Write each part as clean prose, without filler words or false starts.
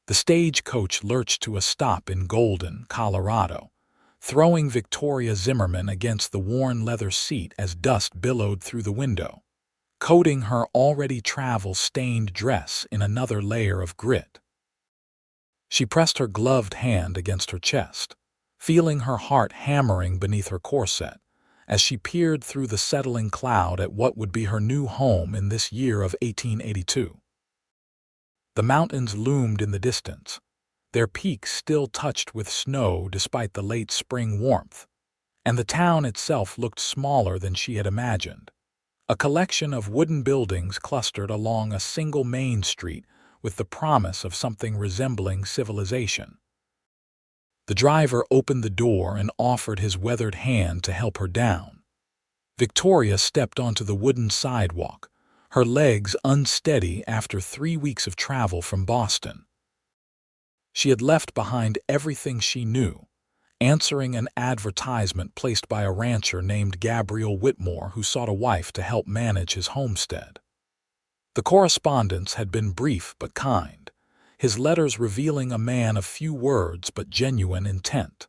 The stagecoach lurched to a stop in Golden, Colorado, throwing Victoria Zimmerman against the worn leather seat as dust billowed through the window, coating her already travel-stained dress in another layer of grit. She pressed her gloved hand against her chest, feeling her heart hammering beneath her corset as she peered through the settling cloud at what would be her new home in this year of 1882. The mountains loomed in the distance, their peaks still touched with snow despite the late spring warmth, and the town itself looked smaller than she had imagined. A collection of wooden buildings clustered along a single main street with the promise of something resembling civilization. The driver opened the door and offered his weathered hand to help her down. Victoria stepped onto the wooden sidewalk, her legs unsteady after 3 weeks of travel from Boston. She had left behind everything she knew, answering an advertisement placed by a rancher named Gabriel Whitmore who sought a wife to help manage his homestead. The correspondence had been brief but kind, his letters revealing a man of few words but genuine intent.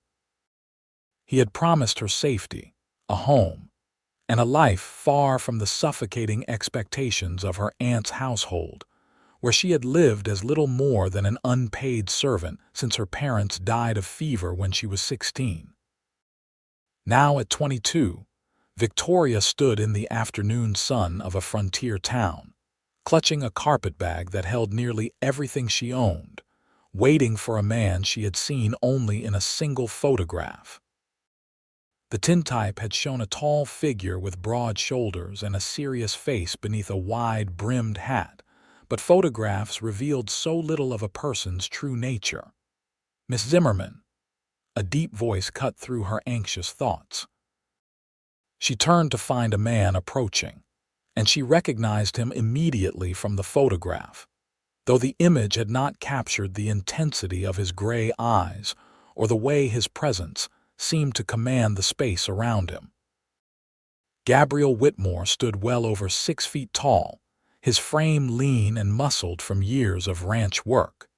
He had promised her safety, a home, and a life far from the suffocating expectations of her aunt's household, where she had lived as little more than an unpaid servant since her parents died of fever when she was 16. Now at 22, Victoria stood in the afternoon sun of a frontier town, clutching a carpetbag that held nearly everything she owned, waiting for a man she had seen only in a single photograph. The tintype had shown a tall figure with broad shoulders and a serious face beneath a wide-brimmed hat, but photographs revealed so little of a person's true nature. "Miss Zimmerman," a deep voice cut through her anxious thoughts. She turned to find a man approaching, and she recognized him immediately from the photograph, though the image had not captured the intensity of his gray eyes or the way his presence seemed to command the space around him. Gabriel Whitmore stood well over 6 feet tall, his frame lean and muscled from years of ranch work.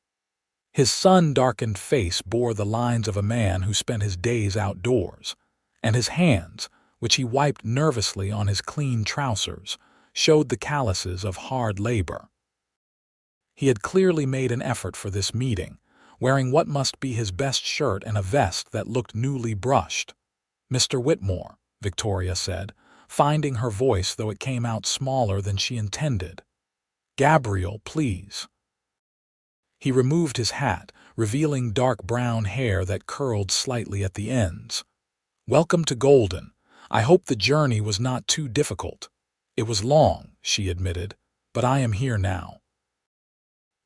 His sun-darkened face bore the lines of a man who spent his days outdoors, and his hands, which he wiped nervously on his clean trousers, showed the calluses of hard labor. He had clearly made an effort for this meeting, wearing what must be his best shirt and a vest that looked newly brushed. "Mr. Whitmore," Victoria said, finding her voice though it came out smaller than she intended. "Gabriel, please." He removed his hat, revealing dark brown hair that curled slightly at the ends. "Welcome to Golden. I hope the journey was not too difficult." "It was long," she admitted, "but I am here now."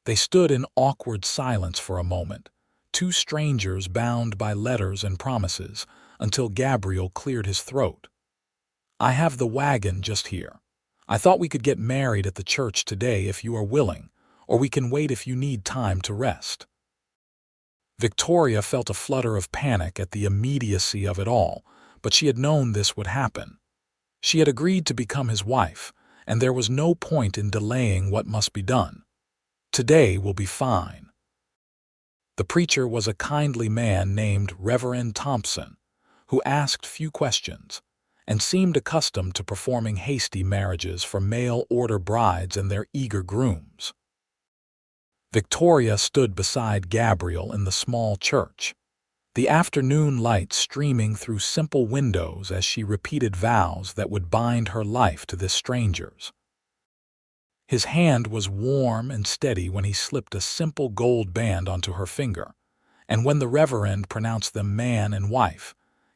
They stood in awkward silence for a moment, two strangers bound by letters and promises, until Gabriel cleared his throat. "I have the wagon just here. I thought we could get married at the church today if you are willing, or we can wait if you need time to rest." Victoria felt a flutter of panic at the immediacy of it all, but she had known this would happen. She had agreed to become his wife, and there was no point in delaying what must be done. Today will be fine. The preacher was a kindly man named Reverend Thompson, who asked few questions, and seemed accustomed to performing hasty marriages for mail-order brides and their eager grooms. Victoria stood beside Gabriel in the small church, the afternoon light streaming through simple windows as she repeated vows that would bind her life to this stranger's. His hand was warm and steady when he slipped a simple gold band onto her finger, and when the Reverend pronounced them man and wife,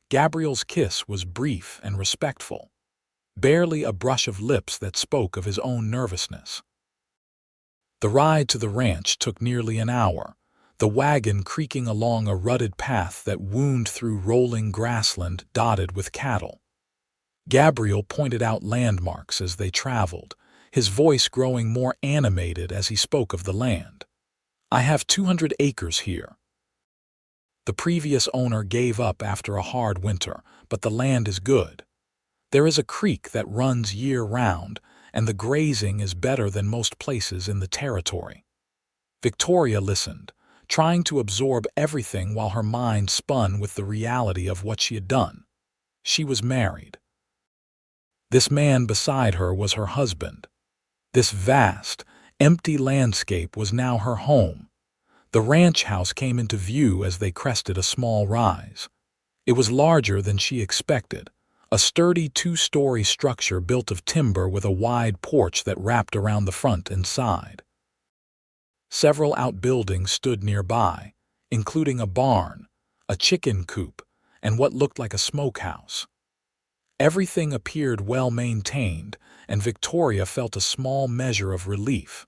Gabriel's kiss was brief and respectful, barely a brush of lips that spoke of his own nervousness. The ride to the ranch took nearly an hour, the wagon creaking along a rutted path that wound through rolling grassland dotted with cattle. Gabriel pointed out landmarks as they traveled, his voice growing more animated as he spoke of the land. "I have 200 acres here. The previous owner gave up after a hard winter, but the land is good. There is a creek that runs year-round, and the grazing is better than most places in the territory." Victoria listened, trying to absorb everything while her mind spun with the reality of what she had done. She was married. This man beside her was her husband. This vast, empty landscape was now her home. The ranch house came into view as they crested a small rise. It was larger than she expected, a sturdy two-story structure built of timber with a wide porch that wrapped around the front and side. Several outbuildings stood nearby, including a barn, a chicken coop, and what looked like a smokehouse. Everything appeared well-maintained, and Victoria felt a small measure of relief.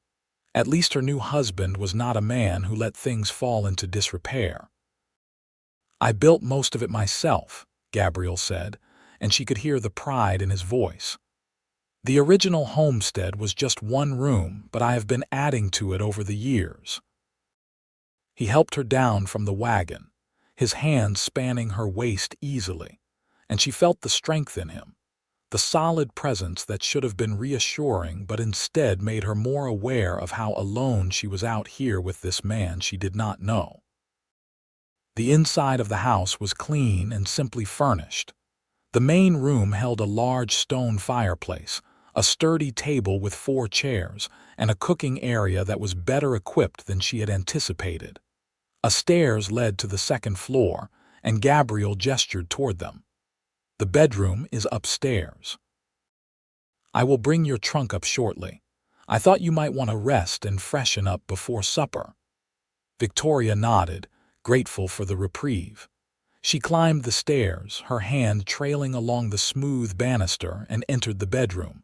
At least her new husband was not a man who let things fall into disrepair. "I built most of it myself," Gabriel said, and she could hear the pride in his voice. "The original homestead was just one room, but I have been adding to it over the years." He helped her down from the wagon, his hands spanning her waist easily, and she felt the strength in him, the solid presence that should have been reassuring but instead made her more aware of how alone she was out here with this man she did not know. The inside of the house was clean and simply furnished. The main room held a large stone fireplace, a sturdy table with 4 chairs, and a cooking area that was better equipped than she had anticipated. A stairs led to the second floor, and Gabriel gestured toward them. "The bedroom is upstairs. I will bring your trunk up shortly. I thought you might want to rest and freshen up before supper." Victoria nodded, grateful for the reprieve. She climbed the stairs, her hand trailing along the smooth banister, and entered the bedroom.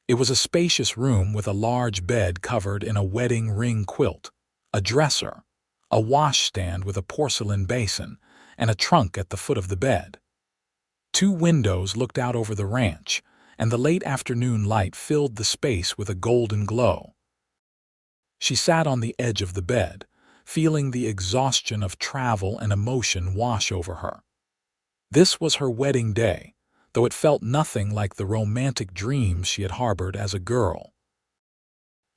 It was a spacious room with a large bed covered in a wedding ring quilt, a dresser, a washstand with a porcelain basin, and a trunk at the foot of the bed. 2 windows looked out over the ranch, and the late afternoon light filled the space with a golden glow. She sat on the edge of the bed, feeling the exhaustion of travel and emotion wash over her. This was her wedding day, though it felt nothing like the romantic dreams she had harbored as a girl.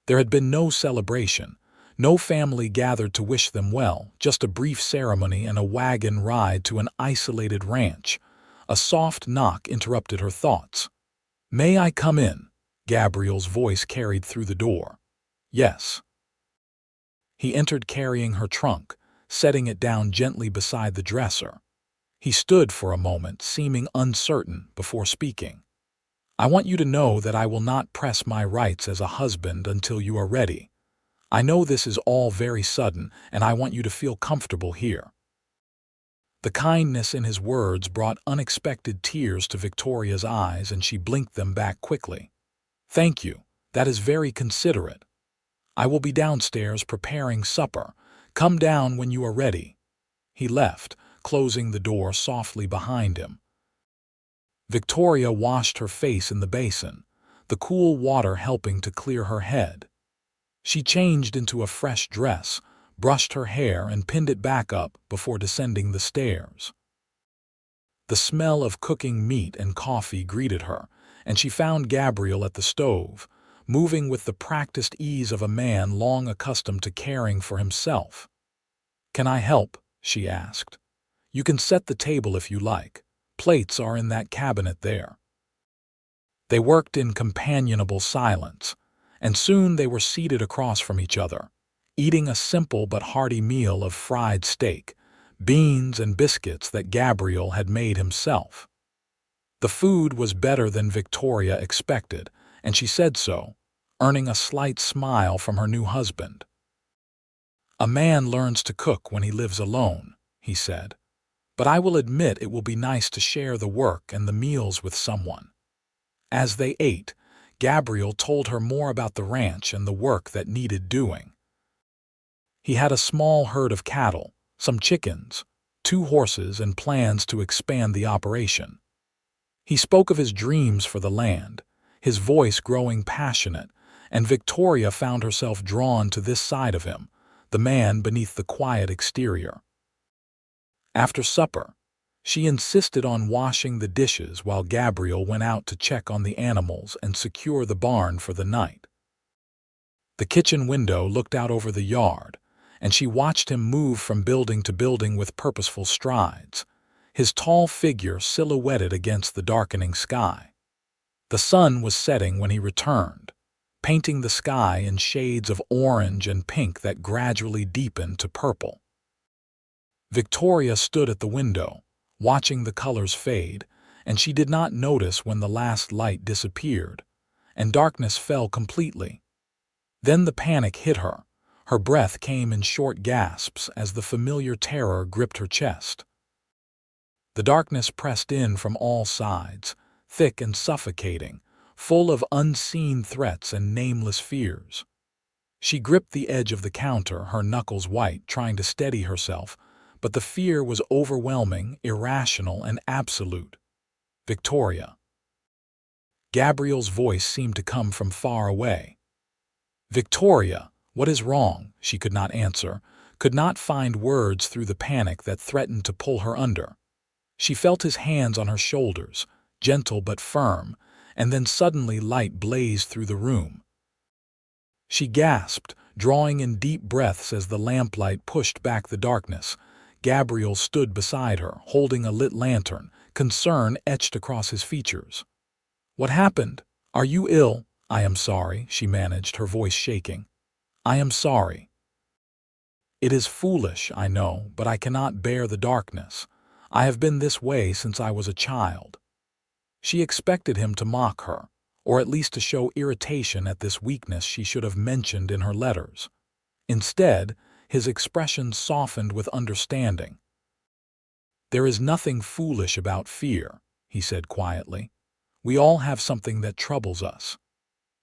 There had been no celebration, no family gathered to wish them well, just a brief ceremony and a wagon ride to an isolated ranch. A soft knock interrupted her thoughts. "May I come in?" Gabriel's voice carried through the door. "Yes." He entered carrying her trunk, setting it down gently beside the dresser. He stood for a moment, seeming uncertain, before speaking. "I want you to know that I will not press my rights as a husband until you are ready. I know this is all very sudden, and I want you to feel comfortable here." The kindness in his words brought unexpected tears to Victoria's eyes, and she blinked them back quickly. "Thank you. That is very considerate. I will be downstairs preparing supper. Come down when you are ready." He left, closing the door softly behind him. Victoria washed her face in the basin, the cool water helping to clear her head. She changed into a fresh dress, brushed her hair, and pinned it back up before descending the stairs. The smell of cooking meat and coffee greeted her, and she found Gabriel at the stove, moving with the practiced ease of a man long accustomed to caring for himself. "Can I help?" she asked. "You can set the table if you like. Plates are in that cabinet there." They worked in companionable silence, and soon they were seated across from each other, eating a simple but hearty meal of fried steak, beans, and biscuits that Gabriel had made himself. The food was better than Victoria expected, and she said so, earning a slight smile from her new husband. "A man learns to cook when he lives alone," he said, "but I will admit it will be nice to share the work and the meals with someone." As they ate, Gabriel told her more about the ranch and the work that needed doing. He had a small herd of cattle, some chickens, 2 horses, and plans to expand the operation. He spoke of his dreams for the land, his voice growing passionate, and Victoria found herself drawn to this side of him, the man beneath the quiet exterior. After supper, she insisted on washing the dishes while Gabriel went out to check on the animals and secure the barn for the night. The kitchen window looked out over the yard, and she watched him move from building to building with purposeful strides, his tall figure silhouetted against the darkening sky. The sun was setting when he returned, painting the sky in shades of orange and pink that gradually deepened to purple. Victoria stood at the window, watching the colors fade, and she did not notice when the last light disappeared, and darkness fell completely. Then the panic hit her. Her breath came in short gasps as the familiar terror gripped her chest. The darkness pressed in from all sides, thick and suffocating, full of unseen threats and nameless fears. She gripped the edge of the counter, her knuckles white, trying to steady herself, but the fear was overwhelming, irrational, and absolute. Victoria. Gabriel's voice seemed to come from far away. Victoria, what is wrong? She could not answer, could not find words through the panic that threatened to pull her under. She felt his hands on her shoulders, gentle but firm, and then suddenly light blazed through the room. She gasped, drawing in deep breaths as the lamplight pushed back the darkness. Gabriel stood beside her, holding a lit lantern, concern etched across his features. "What happened? Are you ill?" "I am sorry," she managed, her voice shaking. "I am sorry. It is foolish, I know, but I cannot bear the darkness. I have been this way since I was a child." She expected him to mock her, or at least to show irritation at this weakness she should have mentioned in her letters. Instead, his expression softened with understanding. "There is nothing foolish about fear," he said quietly. "We all have something that troubles us.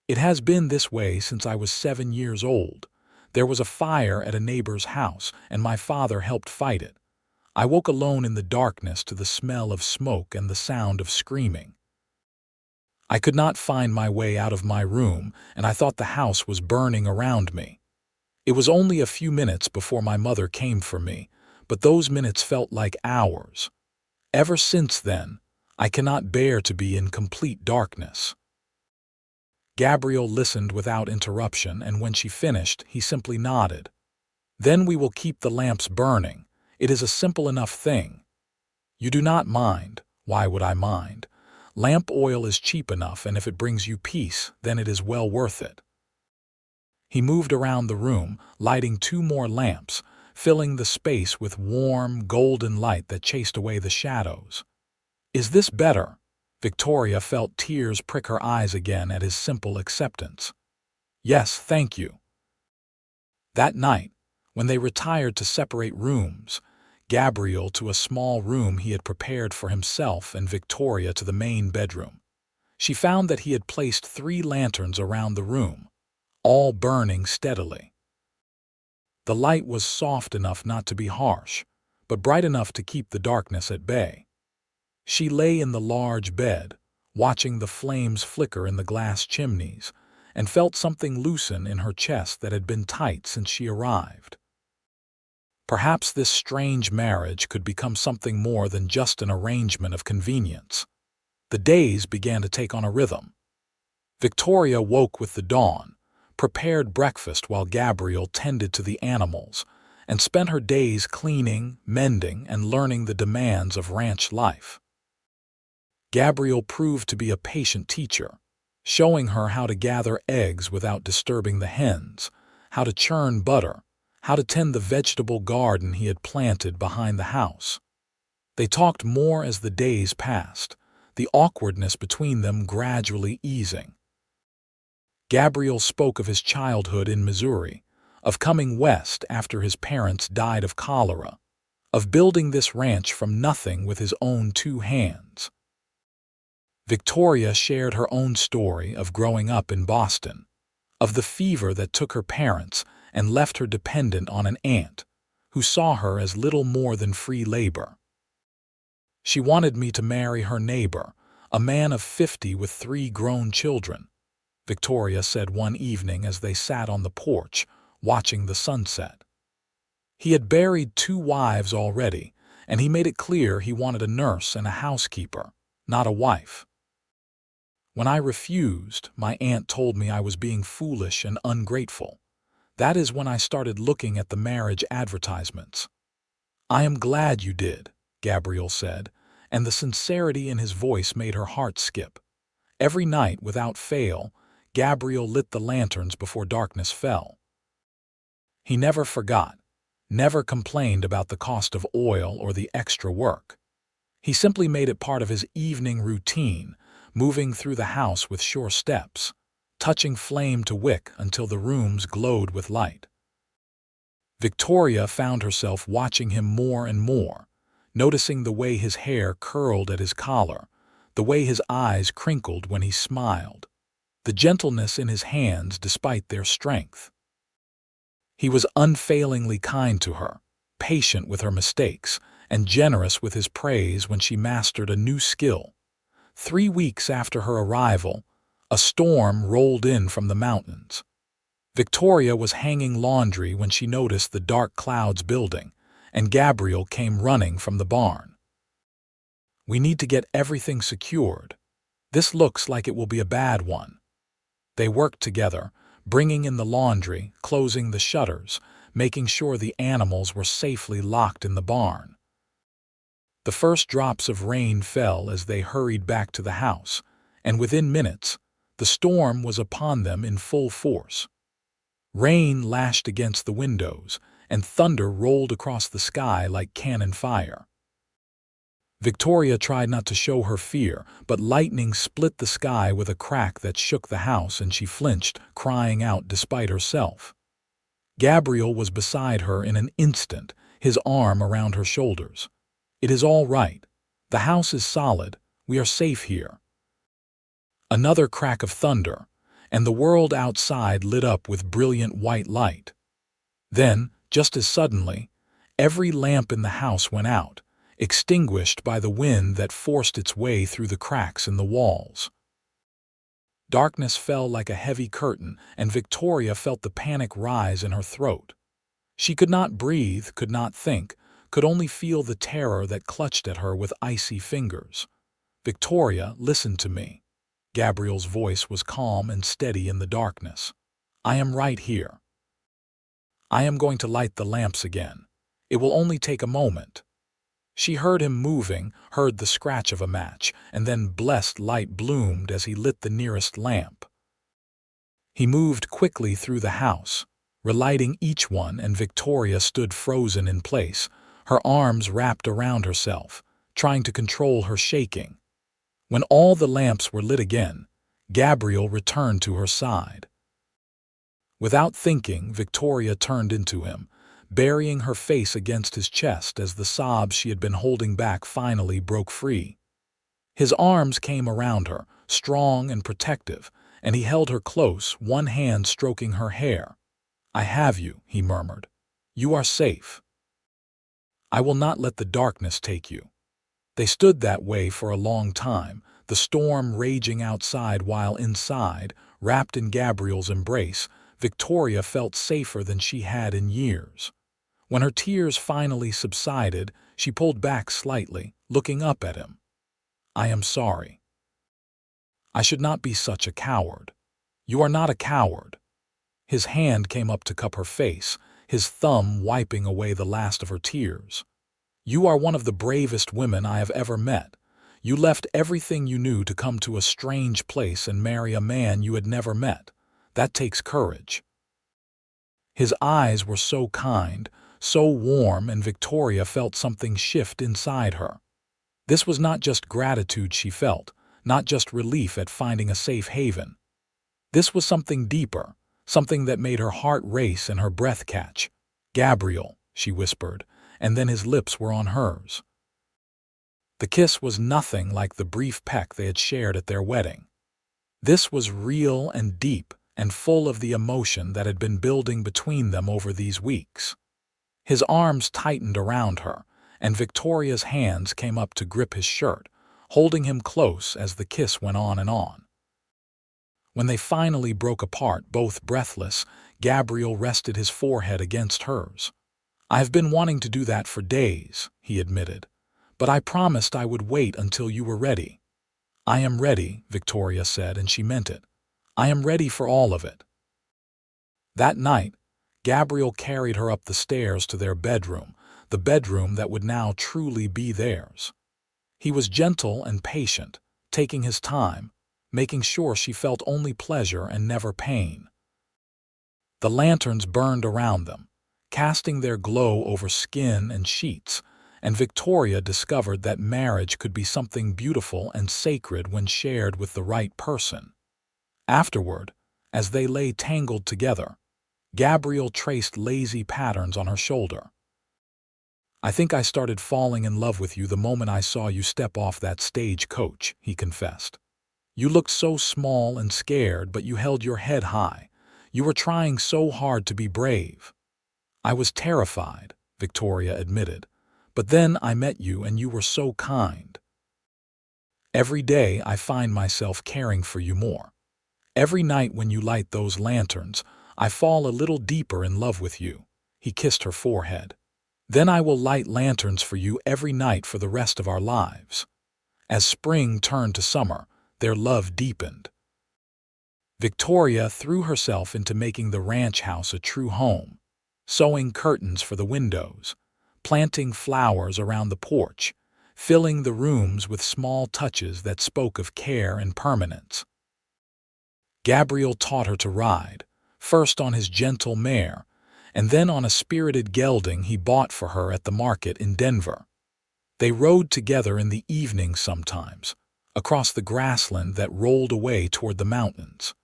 It has been this way since I was 7 years old. There was a fire at a neighbor's house, and my father helped fight it. I woke alone in the darkness to the smell of smoke and the sound of screaming. I could not find my way out of my room, and I thought the house was burning around me. It was only a few minutes before my mother came for me, but those minutes felt like hours. Ever since then, I cannot bear to be in complete darkness." Gabriel listened without interruption, and when she finished, he simply nodded. "Then we will keep the lamps burning. It is a simple enough thing. You do not mind. Why would I mind? Lamp oil is cheap enough, and if it brings you peace, then it is well worth it." He moved around the room, lighting 2 more lamps, filling the space with warm, golden light that chased away the shadows. "Is this better?" Victoria felt tears prick her eyes again at his simple acceptance. "Yes, thank you." That night, when they retired to separate rooms, Gabriel to a small room he had prepared for himself and Victoria to the main bedroom, she found that he had placed 3 lanterns around the room, all burning steadily. The light was soft enough not to be harsh, but bright enough to keep the darkness at bay. She lay in the large bed, watching the flames flicker in the glass chimneys, and felt something loosen in her chest that had been tight since she arrived. Perhaps this strange marriage could become something more than just an arrangement of convenience. The days began to take on a rhythm. Victoria woke with the dawn, prepared breakfast while Gabriel tended to the animals, and spent her days cleaning, mending, and learning the demands of ranch life. Gabriel proved to be a patient teacher, showing her how to gather eggs without disturbing the hens, how to churn butter, how to tend the vegetable garden he had planted behind the house. They talked more as the days passed, the awkwardness between them gradually easing. Gabriel spoke of his childhood in Missouri, of coming west after his parents died of cholera, of building this ranch from nothing with his own 2 hands. Victoria shared her own story of growing up in Boston, of the fever that took her parents and left her dependent on an aunt, who saw her as little more than free labor. "She wanted me to marry her neighbor, a man of 50 with 3 grown children," Victoria said one evening as they sat on the porch, watching the sunset. "He had buried 2 wives already, and he made it clear he wanted a nurse and a housekeeper, not a wife. When I refused, my aunt told me I was being foolish and ungrateful. That is when I started looking at the marriage advertisements. I am glad you did, Gabriel said, and the sincerity in his voice made her heart skip. Every night, without fail, Gabriel lit the lanterns before darkness fell. He never forgot, never complained about the cost of oil or the extra work. He simply made it part of his evening routine, moving through the house with sure steps, touching flame to wick until the rooms glowed with light. Victoria found herself watching him more and more, noticing the way his hair curled at his collar, the way his eyes crinkled when he smiled, the gentleness in his hands despite their strength. He was unfailingly kind to her, patient with her mistakes, and generous with his praise when she mastered a new skill. 3 weeks after her arrival, a storm rolled in from the mountains. Victoria was hanging laundry when she noticed the dark clouds building, and Gabriel came running from the barn. "We need to get everything secured. This looks like it will be a bad one." They worked together, bringing in the laundry, closing the shutters, making sure the animals were safely locked in the barn. The first drops of rain fell as they hurried back to the house, and within minutes, the storm was upon them in full force. Rain lashed against the windows, and thunder rolled across the sky like cannon fire. Victoria tried not to show her fear, but lightning split the sky with a crack that shook the house, and she flinched, crying out despite herself. Gabriel was beside her in an instant, his arm around her shoulders. "It is all right. The house is solid. We are safe here." Another crack of thunder, and the world outside lit up with brilliant white light. Then, just as suddenly, every lamp in the house went out, extinguished by the wind that forced its way through the cracks in the walls. Darkness fell like a heavy curtain, and Victoria felt the panic rise in her throat. She could not breathe, could not think, could only feel the terror that clutched at her with icy fingers. "Victoria, listen to me." Gabriel's voice was calm and steady in the darkness. "I am right here. I am going to light the lamps again. It will only take a moment." She heard him moving, heard the scratch of a match, and then blessed light bloomed as he lit the nearest lamp. He moved quickly through the house, relighting each one, and Victoria stood frozen in place, her arms wrapped around herself, trying to control her shaking. When all the lamps were lit again, Gabriel returned to her side. Without thinking, Victoria turned into him, burying her face against his chest as the sobs she had been holding back finally broke free. His arms came around her, strong and protective, and he held her close, one hand stroking her hair. "I have you," he murmured. "You are safe. I will not let the darkness take you." They stood that way for a long time, the storm raging outside while inside, wrapped in Gabriel's embrace, Victoria felt safer than she had in years. When her tears finally subsided, she pulled back slightly, looking up at him. "I am sorry. I should not be such a coward." "You are not a coward." His hand came up to cup her face, his thumb wiping away the last of her tears. "You are one of the bravest women I have ever met. You left everything you knew to come to a strange place and marry a man you had never met. That takes courage." His eyes were so kind, so warm, and Victoria felt something shift inside her. This was not just gratitude she felt, not just relief at finding a safe haven. This was something deeper, something that made her heart race and her breath catch. "Gabriel," she whispered, and then his lips were on hers. The kiss was nothing like the brief peck they had shared at their wedding. This was real and deep and full of the emotion that had been building between them over these weeks. His arms tightened around her, and Victoria's hands came up to grip his shirt, holding him close as the kiss went on and on. When they finally broke apart, both breathless, Gabriel rested his forehead against hers. "I have been wanting to do that for days," he admitted, "but I promised I would wait until you were ready." "I am ready," Victoria said, and she meant it. "I am ready for all of it." That night, Gabriel carried her up the stairs to their bedroom, the bedroom that would now truly be theirs. He was gentle and patient, taking his time, making sure she felt only pleasure and never pain. The lanterns burned around them, casting their glow over skin and sheets, and Victoria discovered that marriage could be something beautiful and sacred when shared with the right person. Afterward, as they lay tangled together, Gabriel traced lazy patterns on her shoulder. "I think I started falling in love with you the moment I saw you step off that stagecoach," he confessed. "You looked so small and scared, but you held your head high. You were trying so hard to be brave." "I was terrified," Victoria admitted. "But then I met you and you were so kind. Every day I find myself caring for you more. Every night when you light those lanterns, I fall a little deeper in love with you." He kissed her forehead. "Then I will light lanterns for you every night for the rest of our lives." As spring turned to summer, their love deepened. Victoria threw herself into making the ranch house a true home, sewing curtains for the windows, planting flowers around the porch, filling the rooms with small touches that spoke of care and permanence. Gabriel taught her to ride, first on his gentle mare, and then on a spirited gelding he bought for her at the market in Denver. They rode together in the evening sometimes, across the grassland that rolled away toward the mountains.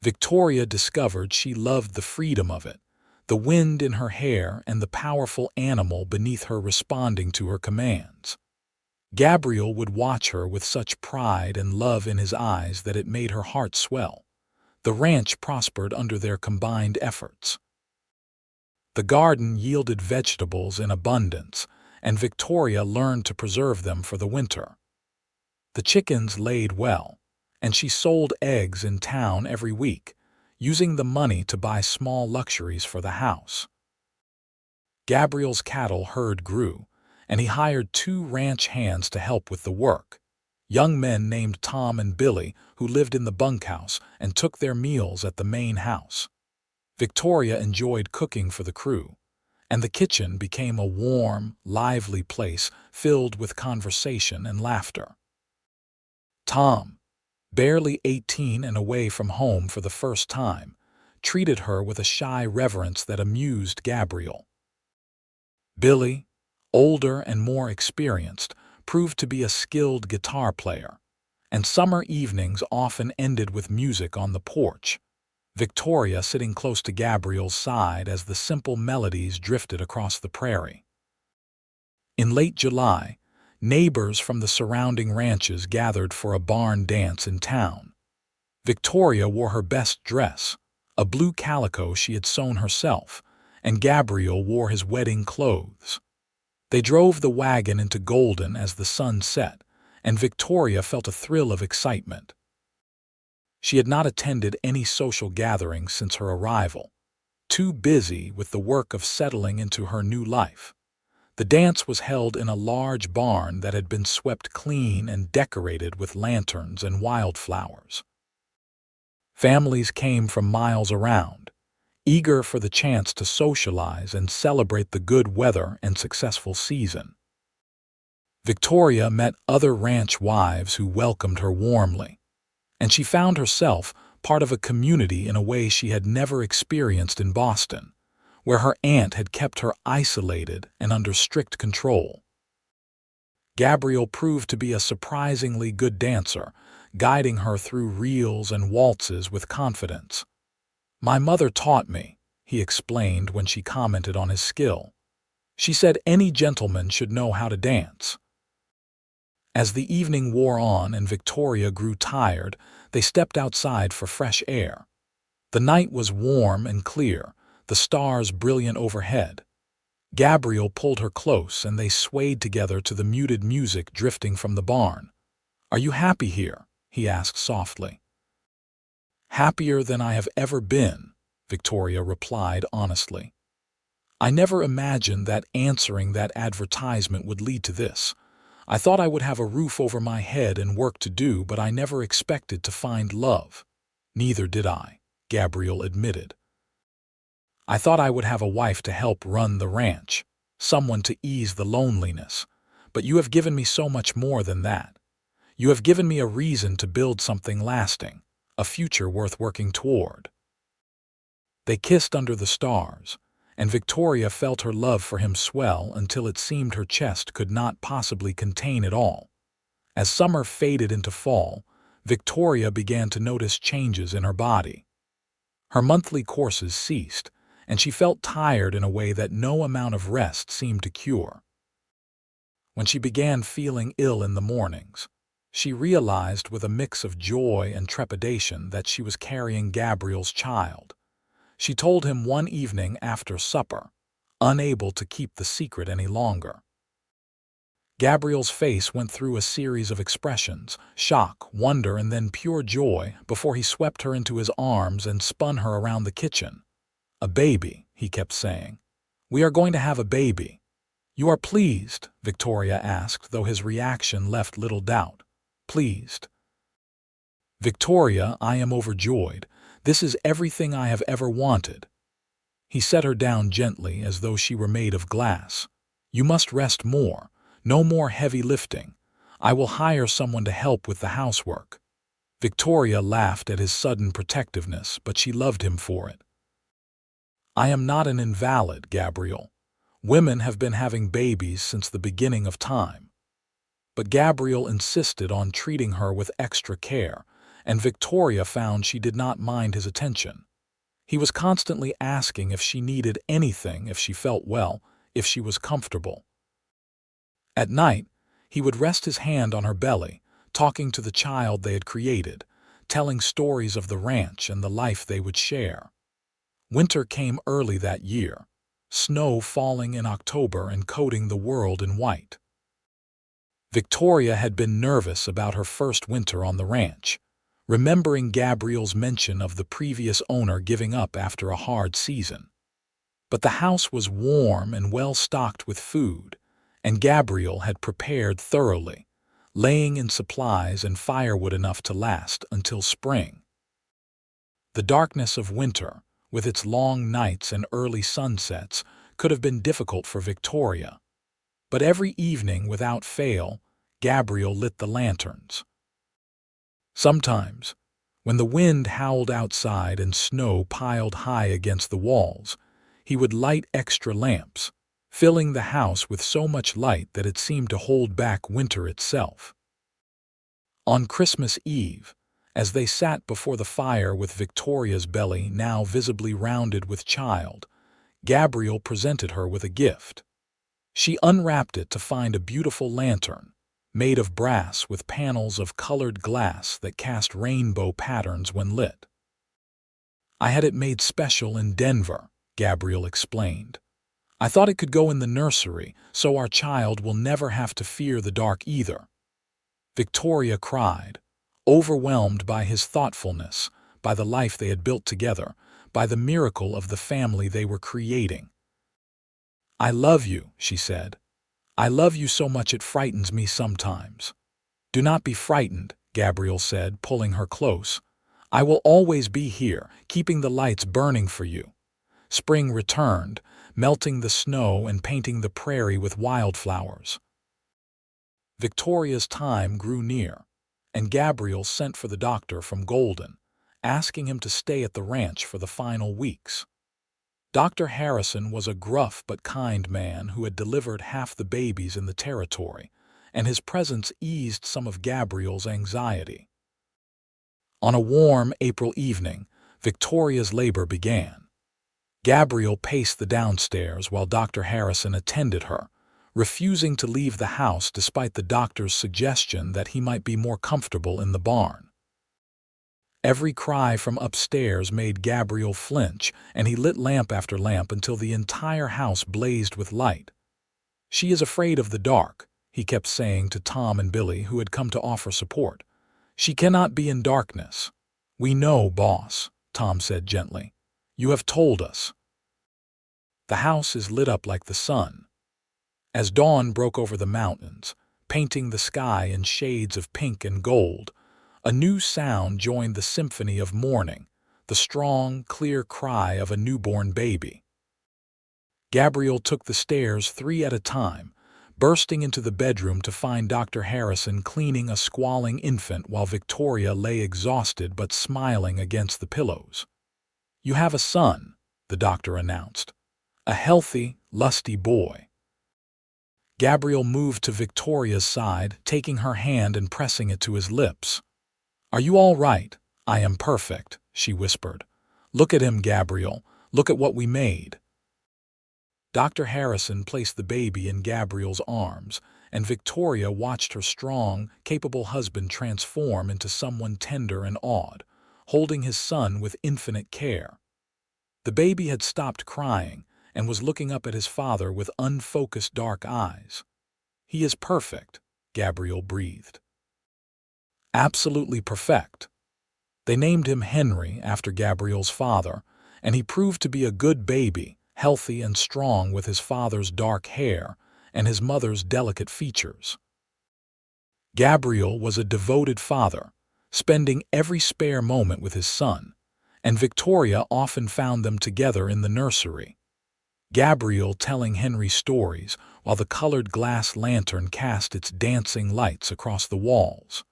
Victoria discovered she loved the freedom of it, the wind in her hair and the powerful animal beneath her responding to her commands. Gabriel would watch her with such pride and love in his eyes that it made her heart swell. The ranch prospered under their combined efforts. The garden yielded vegetables in abundance, and Victoria learned to preserve them for the winter. The chickens laid well, and she sold eggs in town every week, using the money to buy small luxuries for the house. Gabriel's cattle herd grew, and he hired 2 ranch hands to help with the work, young men named Tom and Billy who lived in the bunkhouse and took their meals at the main house. Victoria enjoyed cooking for the crew, and the kitchen became a warm, lively place filled with conversation and laughter. Tom, barely 18 and away from home for the first time, treated her with a shy reverence that amused Gabriel. Billy, older and more experienced, proved to be a skilled guitar player, and summer evenings often ended with music on the porch, Victoria sitting close to Gabriel's side as the simple melodies drifted across the prairie. In late July, neighbors from the surrounding ranches gathered for a barn dance in town. Victoria wore her best dress, a blue calico she had sewn herself, and Gabriel wore his wedding clothes. They drove the wagon into Golden as the sun set, and Victoria felt a thrill of excitement. She had not attended any social gatherings since her arrival, too busy with the work of settling into her new life. The dance was held in a large barn that had been swept clean and decorated with lanterns and wildflowers. Families came from miles around, eager for the chance to socialize and celebrate the good weather and successful season. Victoria met other ranch wives who welcomed her warmly, and she found herself part of a community in a way she had never experienced in Boston, where her aunt had kept her isolated and under strict control. Gabriel proved to be a surprisingly good dancer, guiding her through reels and waltzes with confidence. "My mother taught me," he explained when she commented on his skill. "She said any gentleman should know how to dance." As the evening wore on and Victoria grew tired, they stepped outside for fresh air. The night was warm and clear, the stars brilliant overhead. Gabriel pulled her close and they swayed together to the muted music drifting from the barn. "Are you happy here?" he asked softly. "Happier than I have ever been," Victoria replied honestly. "I never imagined that answering that advertisement would lead to this. I thought I would have a roof over my head and work to do, but I never expected to find love." "Neither did I," Gabriel admitted. I thought I would have a wife to help run the ranch, someone to ease the loneliness. But you have given me so much more than that. You have given me a reason to build something lasting, a future worth working toward." They kissed under the stars, and Victoria felt her love for him swell until it seemed her chest could not possibly contain it all. As summer faded into fall, Victoria began to notice changes in her body. Her monthly courses ceased, and she felt tired in a way that no amount of rest seemed to cure. When she began feeling ill in the mornings, she realized with a mix of joy and trepidation that she was carrying Gabriel's child. She told him one evening after supper, unable to keep the secret any longer. Gabriel's face went through a series of expressions, shock, wonder, and then pure joy before he swept her into his arms and spun her around the kitchen. "A baby," he kept saying. "We are going to have a baby." "You are pleased?" Victoria asked, though his reaction left little doubt. "Pleased?" "Victoria, I am overjoyed. This is everything I have ever wanted." He set her down gently as though she were made of glass. "You must rest more. No more heavy lifting. I will hire someone to help with the housework." Victoria laughed at his sudden protectiveness, but she loved him for it. "I am not an invalid, Gabriel. Women have been having babies since the beginning of time." But Gabriel insisted on treating her with extra care, and Victoria found she did not mind his attention. He was constantly asking if she needed anything, if she felt well, if she was comfortable. At night, he would rest his hand on her belly, talking to the child they had created, telling stories of the ranch and the life they would share. Winter came early that year, snow falling in October and coating the world in white. Victoria had been nervous about her first winter on the ranch, remembering Gabriel's mention of the previous owner giving up after a hard season. But the house was warm and well stocked with food, and Gabriel had prepared thoroughly, laying in supplies and firewood enough to last until spring. The darkness of winter, with its long nights and early sunsets, could have been difficult for Victoria. But every evening, without fail, Gabriel lit the lanterns. Sometimes, when the wind howled outside and snow piled high against the walls, he would light extra lamps, filling the house with so much light that it seemed to hold back winter itself. On Christmas Eve, as they sat before the fire with Victoria's belly now visibly rounded with child, Gabriel presented her with a gift. She unwrapped it to find a beautiful lantern, made of brass with panels of colored glass that cast rainbow patterns when lit. "I had it made special in Denver," Gabriel explained. "I thought it could go in the nursery, so our child will never have to fear the dark either." Victoria cried, overwhelmed by his thoughtfulness, by the life they had built together, by the miracle of the family they were creating. "I love you," she said. "I love you so much it frightens me sometimes." "Do not be frightened," Gabriel said, pulling her close. "I will always be here, keeping the lights burning for you." Spring returned, melting the snow and painting the prairie with wildflowers. Victoria's time grew near, and Gabriel sent for the doctor from Golden, asking him to stay at the ranch for the final weeks. Dr. Harrison was a gruff but kind man who had delivered half the babies in the territory, and his presence eased some of Gabriel's anxiety. On a warm April evening, Victoria's labor began. Gabriel paced the downstairs while Dr. Harrison attended her, refusing to leave the house despite the doctor's suggestion that he might be more comfortable in the barn. Every cry from upstairs made Gabriel flinch, and he lit lamp after lamp until the entire house blazed with light. "She is afraid of the dark," he kept saying to Tom and Billy, who had come to offer support. "She cannot be in darkness." "We know, boss," Tom said gently. "You have told us." The house is lit up like the sun. As dawn broke over the mountains, painting the sky in shades of pink and gold, a new sound joined the symphony of morning, the strong, clear cry of a newborn baby. Gabriel took the stairs 3 at a time, bursting into the bedroom to find Dr. Harrison cleaning a squalling infant while Victoria lay exhausted but smiling against the pillows. "You have a son," the doctor announced. "A healthy, lusty boy." Gabriel moved to Victoria's side, taking her hand and pressing it to his lips. "Are you all right?" "I am perfect," she whispered. "Look at him, Gabriel. Look at what we made." Dr. Harrison placed the baby in Gabriel's arms, and Victoria watched her strong, capable husband transform into someone tender and awed, holding his son with infinite care. The baby had stopped crying and was looking up at his father with unfocused dark eyes. "He is perfect," Gabriel breathed. "Absolutely perfect." They named him Henry after Gabriel's father, and he proved to be a good baby, healthy and strong with his father's dark hair and his mother's delicate features. Gabriel was a devoted father, spending every spare moment with his son, and Victoria often found them together in the nursery. Gabriel telling Henry stories while the colored glass lantern cast its dancing lights across the walls.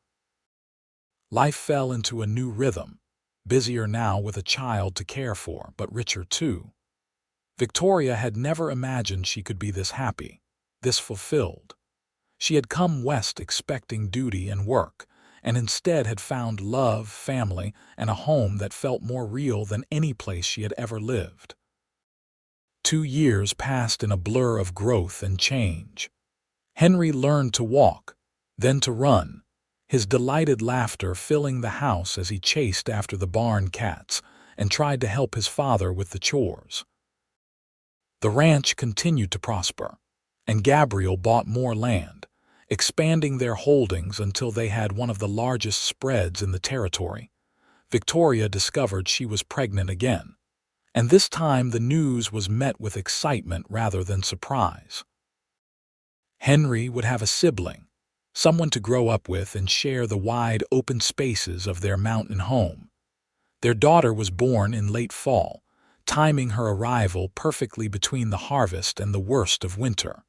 Life fell into a new rhythm, busier now with a child to care for, but richer too. Victoria had never imagined she could be this happy, this fulfilled. She had come west expecting duty and work, and instead had found love, family, and a home that felt more real than any place she had ever lived. 2 years passed in a blur of growth and change. Henry learned to walk, then to run, his delighted laughter filling the house as he chased after the barn cats and tried to help his father with the chores. The ranch continued to prosper, and Gabriel bought more land, expanding their holdings until they had one of the largest spreads in the territory. Victoria discovered she was pregnant again, and this time the news was met with excitement rather than surprise. Henry would have a sibling, someone to grow up with and share the wide open spaces of their mountain home. Their daughter was born in late fall, timing her arrival perfectly between the harvest and the worst of winter.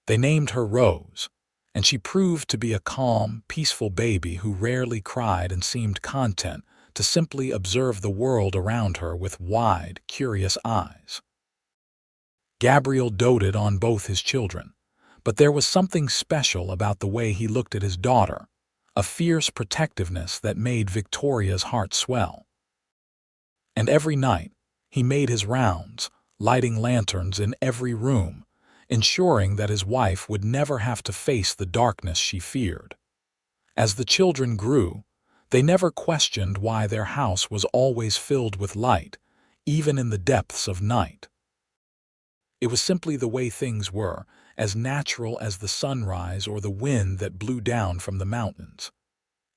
They named her Rose, and she proved to be a calm, peaceful baby who rarely cried and seemed content to simply observe the world around her with wide, curious eyes. Gabriel doted on both his children, but there was something special about the way he looked at his daughter, a fierce protectiveness that made Victoria's heart swell. And every night, he made his rounds, lighting lanterns in every room, ensuring that his wife would never have to face the darkness she feared. As the children grew, they never questioned why their house was always filled with light, even in the depths of night. It was simply the way things were, as natural as the sunrise or the wind that blew down from the mountains.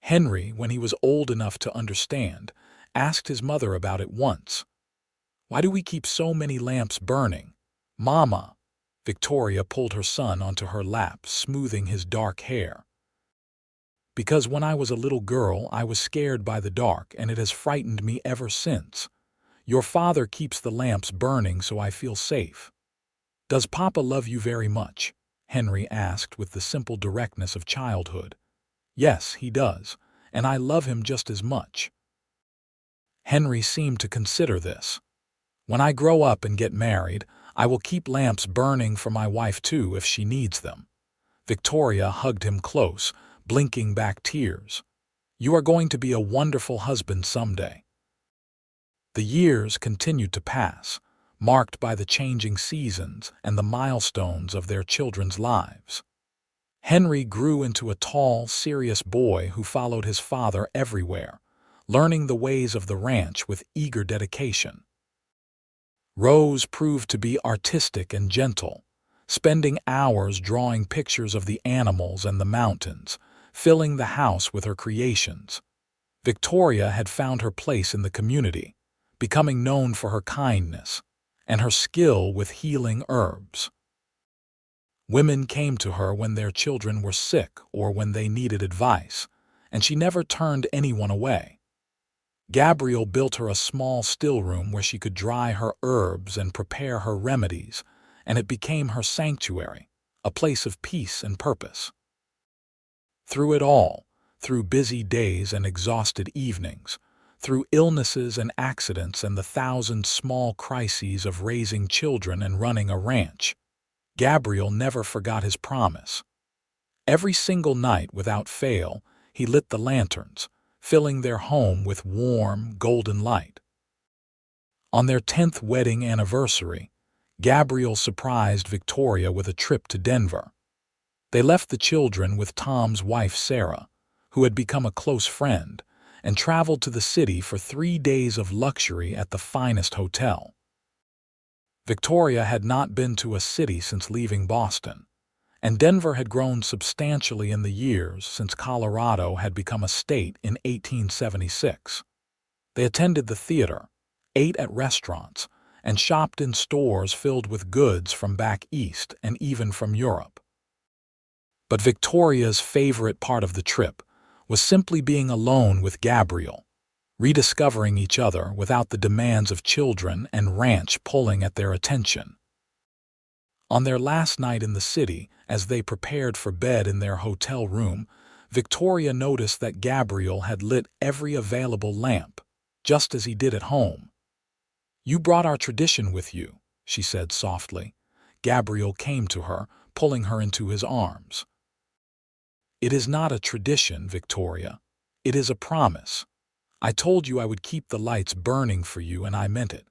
Henry, when he was old enough to understand, asked his mother about it once. "Why do we keep so many lamps burning, Mama?" Victoria pulled her son onto her lap, smoothing his dark hair. "Because when I was a little girl, I was scared by the dark, and it has frightened me ever since. Your father keeps the lamps burning so I feel safe." "Does Papa love you very much?" Henry asked with the simple directness of childhood. "Yes, he does, and I love him just as much." Henry seemed to consider this. "When I grow up and get married, I will keep lamps burning for my wife too if she needs them." Victoria hugged him close, blinking back tears. "You are going to be a wonderful husband someday." The years continued to pass, marked by the changing seasons and the milestones of their children's lives. Henry grew into a tall, serious boy who followed his father everywhere, learning the ways of the ranch with eager dedication. Rose proved to be artistic and gentle, spending hours drawing pictures of the animals and the mountains, filling the house with her creations. Victoria had found her place in the community, becoming known for her kindness and her skill with healing herbs. Women came to her when their children were sick or when they needed advice, and she never turned anyone away. Gabriel built her a small still-room where she could dry her herbs and prepare her remedies, and it became her sanctuary, a place of peace and purpose. Through it all, through busy days and exhausted evenings, through illnesses and accidents and the thousand small crises of raising children and running a ranch, Gabriel never forgot his promise. Every single night, without fail, he lit the lanterns, filling their home with warm, golden light. On their 10th wedding anniversary, Gabriel surprised Victoria with a trip to Denver. They left the children with Tom's wife Sarah, who had become a close friend, and traveled to the city for 3 days of luxury at the finest hotel. Victoria had not been to a city since leaving Boston, and Denver had grown substantially in the years since Colorado had become a state in 1876. They attended the theater, ate at restaurants, and shopped in stores filled with goods from back east and even from Europe. But Victoria's favorite part of the trip was simply being alone with Gabriel, rediscovering each other without the demands of children and ranch pulling at their attention. On their last night in the city, as they prepared for bed in their hotel room, Victoria noticed that Gabriel had lit every available lamp, just as he did at home. "You brought our tradition with you," she said softly. Gabriel came to her, pulling her into his arms. "It is not a tradition, Victoria. It is a promise. I told you I would keep the lights burning for you, and I meant it.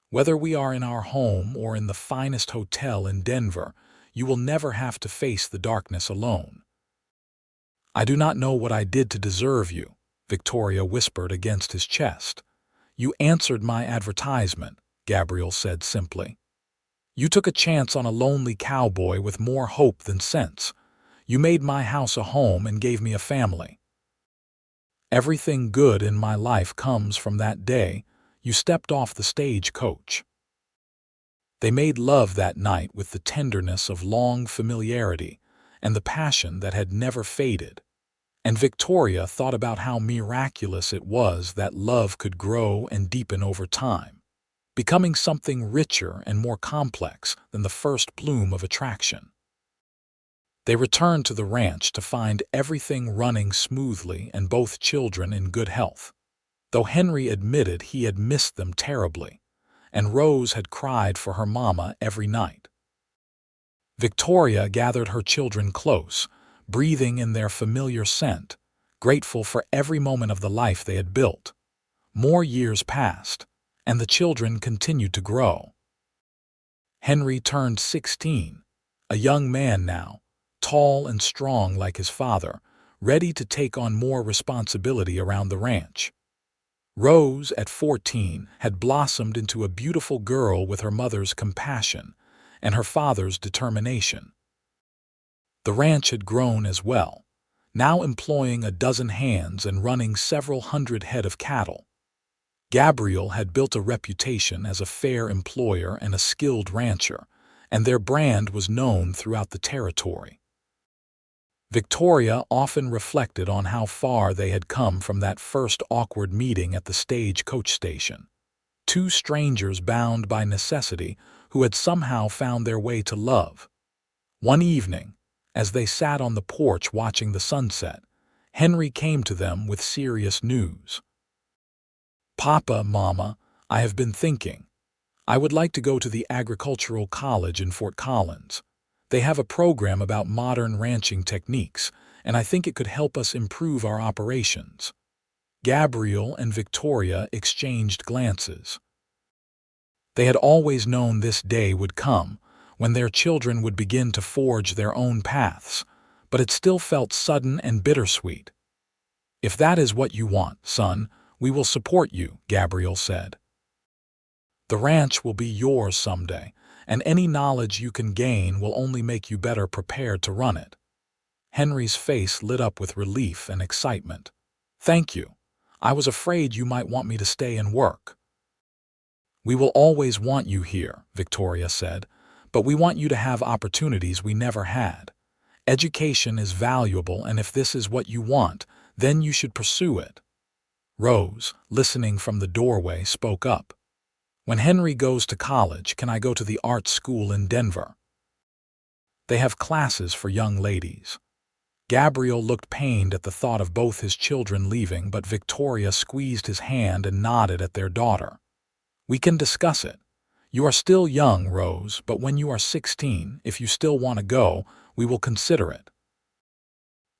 Whether we are in our home or in the finest hotel in Denver, you will never have to face the darkness alone." "I do not know what I did to deserve you," Victoria whispered against his chest. "You answered my advertisement," Gabriel said simply. "You took a chance on a lonely cowboy with more hope than sense. You made my house a home and gave me a family. Everything good in my life comes from that day you stepped off the stagecoach." They made love that night with the tenderness of long familiarity and the passion that had never faded. And Victoria thought about how miraculous it was that love could grow and deepen over time, becoming something richer and more complex than the first bloom of attraction. They returned to the ranch to find everything running smoothly and both children in good health, though Henry admitted he had missed them terribly, and Rose had cried for her mama every night. Victoria gathered her children close, breathing in their familiar scent, grateful for every moment of the life they had built. More years passed, and the children continued to grow. Henry turned 16, a young man now, tall and strong like his father, ready to take on more responsibility around the ranch. Rose, at 14, had blossomed into a beautiful girl with her mother's compassion and her father's determination. The ranch had grown as well, now employing a dozen hands and running several hundred head of cattle. Gabriel had built a reputation as a fair employer and a skilled rancher, and their brand was known throughout the territory. Victoria often reflected on how far they had come from that first awkward meeting at the stagecoach station. Two strangers bound by necessity who had somehow found their way to love. One evening, as they sat on the porch watching the sunset, Henry came to them with serious news. "Papa, Mama, I have been thinking. I would like to go to the agricultural college in Fort Collins. They have a program about modern ranching techniques, and I think it could help us improve our operations." Gabriel and Victoria exchanged glances. They had always known this day would come, when their children would begin to forge their own paths, but it still felt sudden and bittersweet. "If that is what you want, son, we will support you," Gabriel said. "The ranch will be yours someday, and any knowledge you can gain will only make you better prepared to run it." Henry's face lit up with relief and excitement. "Thank you. I was afraid you might want me to stay and work." "We will always want you here," Victoria said, "but we want you to have opportunities we never had. Education is valuable, and if this is what you want, then you should pursue it." Rose, listening from the doorway, spoke up. When Henry goes to college, can I go to the art school in Denver? They have classes for young ladies. Gabriel looked pained at the thought of both his children leaving, but Victoria squeezed his hand and nodded at their daughter. We can discuss it. You are still young, Rose, but when you are 16, if you still want to go, we will consider it.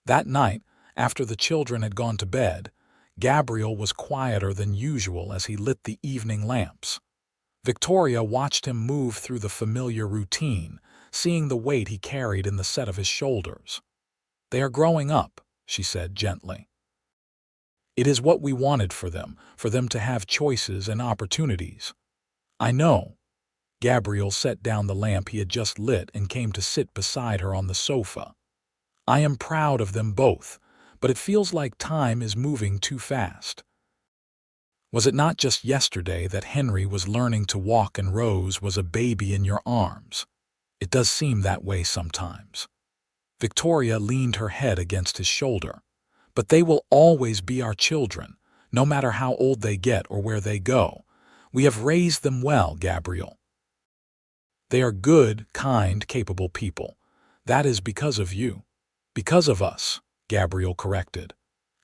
That night, after the children had gone to bed, Gabriel was quieter than usual as he lit the evening lamps. Victoria watched him move through the familiar routine, seeing the weight he carried in the set of his shoulders. They are growing up, she said gently. It is what we wanted for them to have choices and opportunities. I know. Gabriel set down the lamp he had just lit and came to sit beside her on the sofa. I am proud of them both, but it feels like time is moving too fast. Was it not just yesterday that Henry was learning to walk and Rose was a baby in your arms? It does seem that way sometimes. Victoria leaned her head against his shoulder. But they will always be our children, no matter how old they get or where they go. We have raised them well, Gabriel. They are good, kind, capable people. That is because of you. Because of us, Gabriel corrected.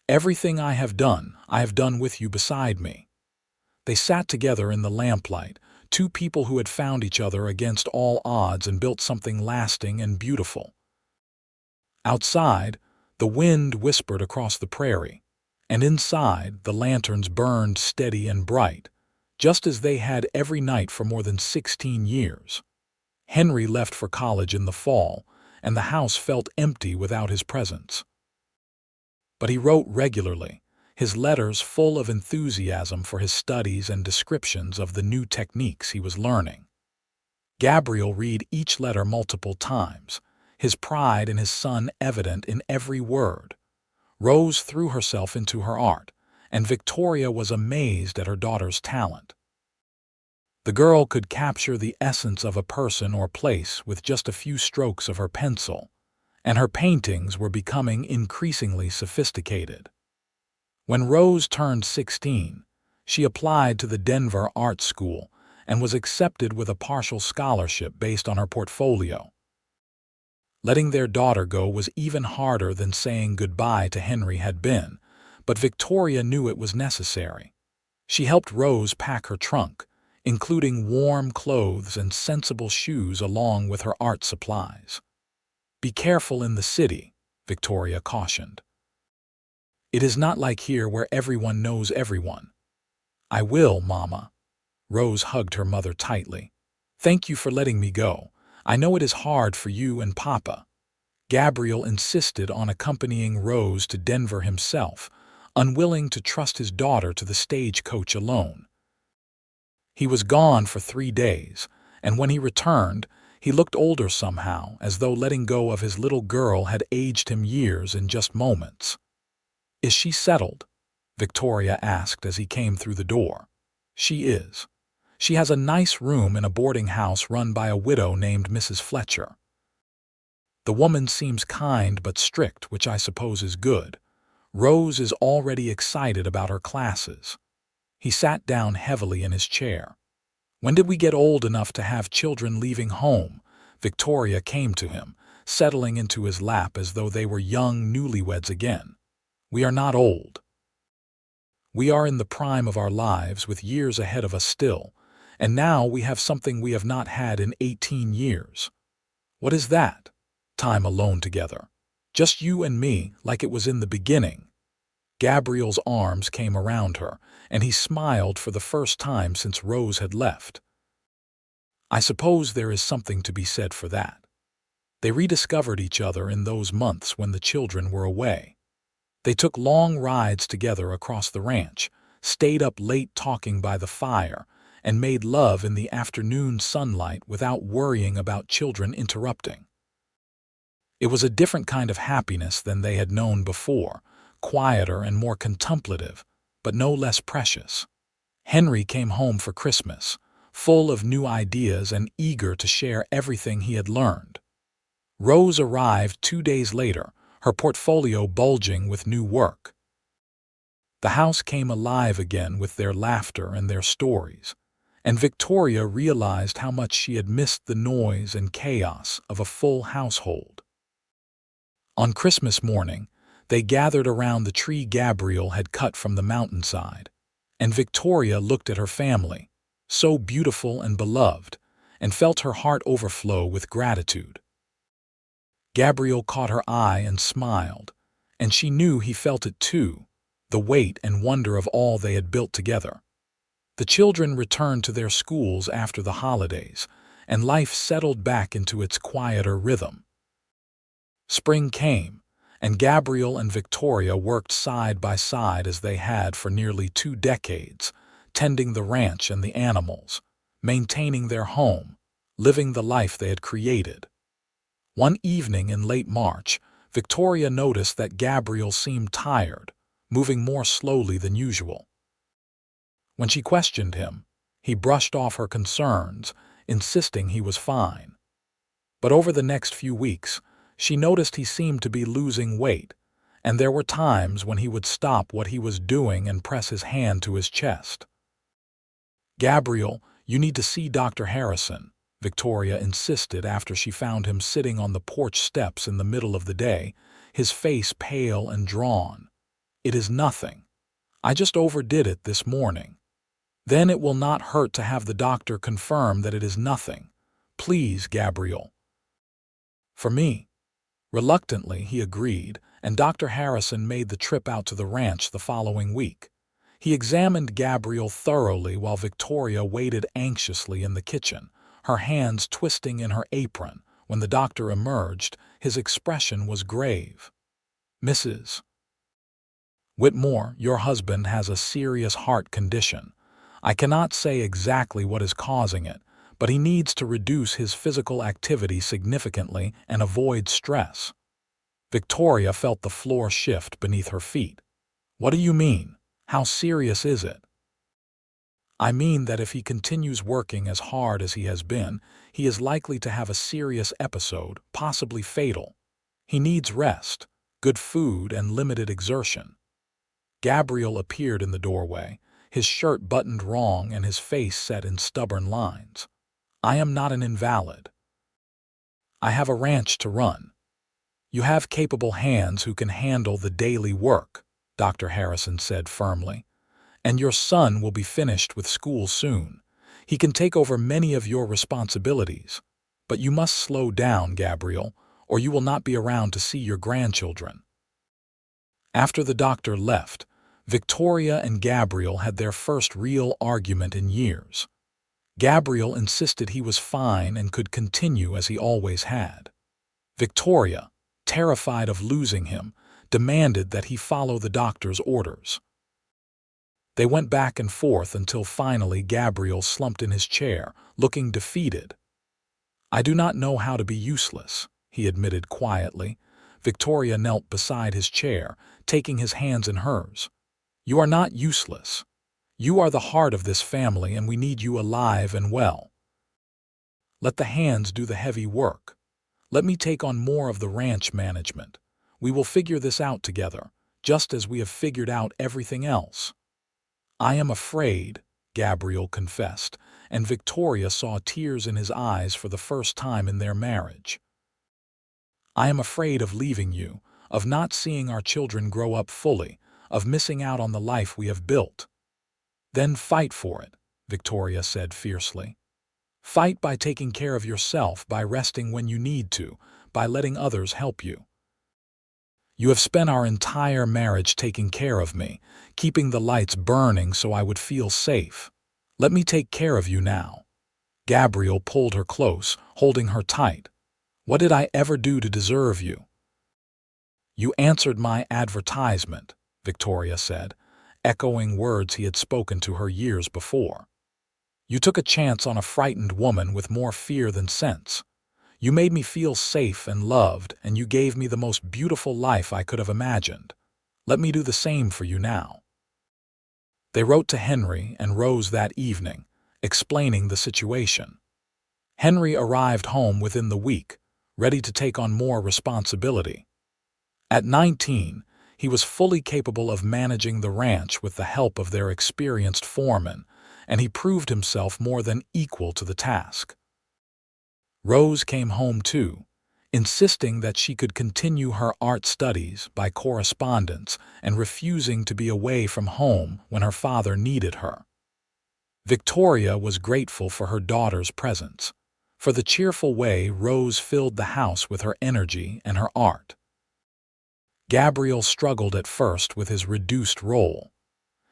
Everything I have done with you beside me. They sat together in the lamplight, two people who had found each other against all odds and built something lasting and beautiful. Outside, the wind whispered across the prairie, and inside, the lanterns burned steady and bright, just as they had every night for more than 16 years. Henry left for college in the fall, and the house felt empty without his presence. But he wrote regularly, his letters full of enthusiasm for his studies and descriptions of the new techniques he was learning. Gabriel read each letter multiple times, his pride in his son evident in every word. Rose threw herself into her art, and Victoria was amazed at her daughter's talent. The girl could capture the essence of a person or place with just a few strokes of her pencil, and her paintings were becoming increasingly sophisticated. When Rose turned 16, she applied to the Denver Art School and was accepted with a partial scholarship based on her portfolio. Letting their daughter go was even harder than saying goodbye to Henry had been, but Victoria knew it was necessary. She helped Rose pack her trunk, including warm clothes and sensible shoes along with her art supplies. Be careful in the city, Victoria cautioned. It is not like here where everyone knows everyone. I will, Mama. Rose hugged her mother tightly. Thank you for letting me go. I know it is hard for you and Papa. Gabriel insisted on accompanying Rose to Denver himself, unwilling to trust his daughter to the stagecoach alone. He was gone for 3 days, and when he returned, he looked older somehow, as though letting go of his little girl had aged him years in just moments. Is she settled? Victoria asked as he came through the door. She is. She has a nice room in a boarding house run by a widow named Mrs. Fletcher. The woman seems kind but strict, which I suppose is good. Rose is already excited about her classes. He sat down heavily in his chair. When did we get old enough to have children leaving home? Victoria came to him, settling into his lap as though they were young newlyweds again. We are not old. We are in the prime of our lives with years ahead of us still, and now we have something we have not had in 18 years. What is that? Time alone together. Just you and me, like it was in the beginning. Gabriel's arms came around her, and he smiled for the first time since Rose had left. I suppose there is something to be said for that. They rediscovered each other in those months when the children were away. They took long rides together across the ranch, stayed up late talking by the fire, and made love in the afternoon sunlight without worrying about children interrupting. It was a different kind of happiness than they had known before, quieter and more contemplative, but no less precious. Henry came home for Christmas, full of new ideas and eager to share everything he had learned. Rose arrived 2 days later, her portfolio bulging with new work. The house came alive again with their laughter and their stories, and Victoria realized how much she had missed the noise and chaos of a full household. On Christmas morning, they gathered around the tree Gabriel had cut from the mountainside, and Victoria looked at her family, so beautiful and beloved, and felt her heart overflow with gratitude. Gabriel caught her eye and smiled, and she knew he felt it too, the weight and wonder of all they had built together. The children returned to their schools after the holidays, and life settled back into its quieter rhythm. Spring came, and Gabriel and Victoria worked side by side as they had for nearly 2 decades, tending the ranch and the animals, maintaining their home, living the life they had created. One evening in late March, Victoria noticed that Gabriel seemed tired, moving more slowly than usual. When she questioned him, he brushed off her concerns, insisting he was fine. But over the next few weeks, she noticed he seemed to be losing weight, and there were times when he would stop what he was doing and press his hand to his chest. "Gabriel, you need to see Dr. Harrison," Victoria insisted after she found him sitting on the porch steps in the middle of the day, his face pale and drawn. "It is nothing. I just overdid it this morning. Then it will not hurt to have the doctor confirm that it is nothing. Please, Gabriel." "For me." Reluctantly, he agreed, and Dr. Harrison made the trip out to the ranch the following week. He examined Gabriel thoroughly while Victoria waited anxiously in the kitchen, her hands twisting in her apron. When the doctor emerged, his expression was grave. "Mrs. Whitmore, your husband has a serious heart condition. I cannot say exactly what is causing it, but he needs to reduce his physical activity significantly and avoid stress." Victoria felt the floor shift beneath her feet. "What do you mean? How serious is it?" "I mean that if he continues working as hard as he has been, he is likely to have a serious episode, possibly fatal. He needs rest, good food, and limited exertion." Gabriel appeared in the doorway, his shirt buttoned wrong and his face set in stubborn lines. "I am not an invalid. I have a ranch to run. You have capable hands who can handle the daily work," Dr. Harrison said firmly. "And your son will be finished with school soon. He can take over many of your responsibilities. But you must slow down, Gabriel, or you will not be around to see your grandchildren." After the doctor left, Victoria and Gabriel had their first real argument in years. Gabriel insisted he was fine and could continue as he always had. Victoria, terrified of losing him, demanded that he follow the doctor's orders. They went back and forth until finally Gabriel slumped in his chair, looking defeated. "I do not know how to be useless," he admitted quietly. Victoria knelt beside his chair, taking his hands in hers. "You are not useless. You are the heart of this family, and we need you alive and well. Let the hands do the heavy work. Let me take on more of the ranch management. We will figure this out together, just as we have figured out everything else." "I am afraid," Gabriel confessed, and Victoria saw tears in his eyes for the first time in their marriage. "I am afraid of leaving you, of not seeing our children grow up fully, of missing out on the life we have built." "Then fight for it," Victoria said fiercely. "Fight by taking care of yourself, by resting when you need to, by letting others help you. You have spent our entire marriage taking care of me, keeping the lights burning so I would feel safe. Let me take care of you now." Gabriel pulled her close, holding her tight. "What did I ever do to deserve you?" "You answered my advertisement," Victoria said, echoing words he had spoken to her years before. "You took a chance on a frightened woman with more fear than sense. You made me feel safe and loved, and you gave me the most beautiful life I could have imagined. Let me do the same for you now." They wrote to Henry and Rose that evening, explaining the situation. Henry arrived home within the week, ready to take on more responsibility. At 19, He was fully capable of managing the ranch with the help of their experienced foreman, and he proved himself more than equal to the task. Rose came home too, insisting that she could continue her art studies by correspondence and refusing to be away from home when her father needed her. Victoria was grateful for her daughter's presence, for the cheerful way Rose filled the house with her energy and her art. Gabriel struggled at first with his reduced role.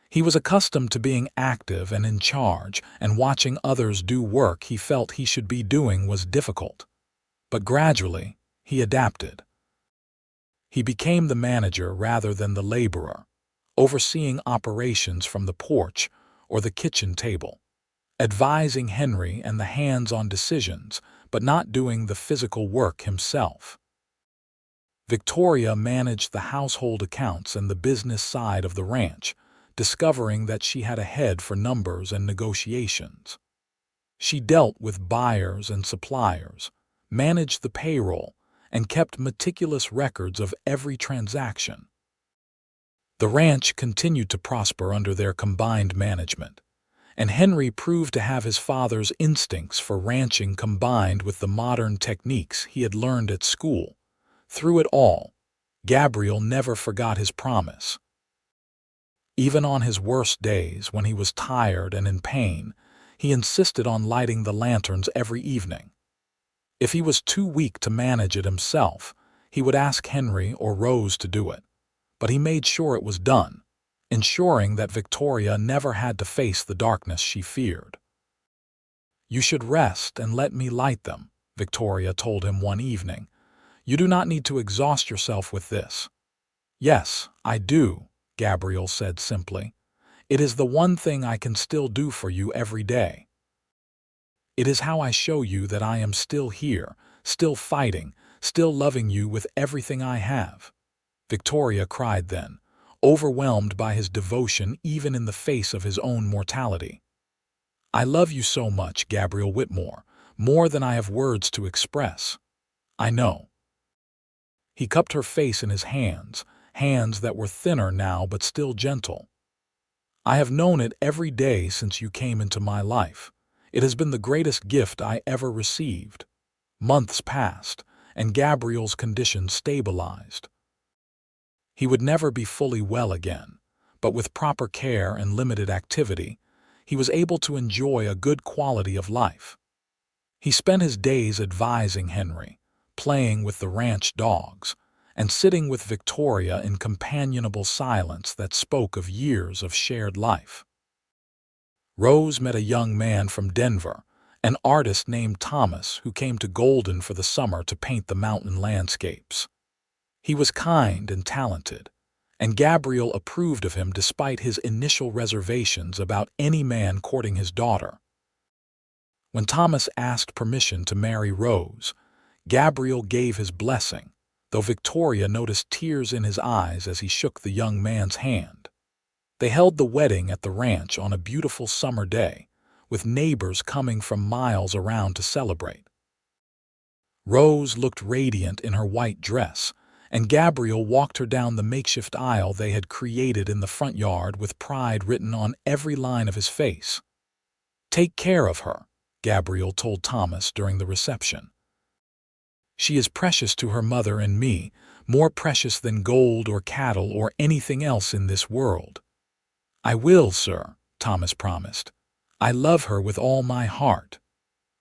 He was accustomed to being active and in charge, and watching others do work he felt he should be doing was difficult. But gradually, he adapted. He became the manager rather than the laborer, overseeing operations from the porch or the kitchen table, advising Henry and the hands-on decisions, but not doing the physical work himself. Victoria managed the household accounts and the business side of the ranch, discovering that she had a head for numbers and negotiations. She dealt with buyers and suppliers, managed the payroll, and kept meticulous records of every transaction. The ranch continued to prosper under their combined management, and Henry proved to have his father's instincts for ranching combined with the modern techniques he had learned at school. Through it all, Gabriel never forgot his promise. Even on his worst days, when he was tired and in pain, he insisted on lighting the lanterns every evening. If he was too weak to manage it himself, he would ask Henry or Rose to do it, but he made sure it was done, ensuring that Victoria never had to face the darkness she feared. "You should rest and let me light them," Victoria told him one evening. "You do not need to exhaust yourself with this." "Yes, I do," Gabriel said simply. "It is the one thing I can still do for you every day. It is how I show you that I am still here, still fighting, still loving you with everything I have." Victoria cried then, overwhelmed by his devotion even in the face of his own mortality. "I love you so much, Gabriel Whitmore, more than I have words to express. I know." He cupped her face in his hands, hands that were thinner now but still gentle. "I have known it every day since you came into my life. It has been the greatest gift I ever received." Months passed, and Gabriel's condition stabilized. He would never be fully well again, but with proper care and limited activity, he was able to enjoy a good quality of life. He spent his days advising Henry, playing with the ranch dogs, and sitting with Victoria in companionable silence that spoke of years of shared life. Rose met a young man from Denver, an artist named Thomas who came to Golden for the summer to paint the mountain landscapes. He was kind and talented, and Gabriel approved of him despite his initial reservations about any man courting his daughter. When Thomas asked permission to marry Rose, Gabriel gave his blessing, though Victoria noticed tears in his eyes as he shook the young man's hand. They held the wedding at the ranch on a beautiful summer day, with neighbors coming from miles around to celebrate. Rose looked radiant in her white dress, and Gabriel walked her down the makeshift aisle they had created in the front yard with pride written on every line of his face. "Take care of her," Gabriel told Thomas during the reception. "She is precious to her mother and me, more precious than gold or cattle or anything else in this world." "I will, sir," Thomas promised. "I love her with all my heart."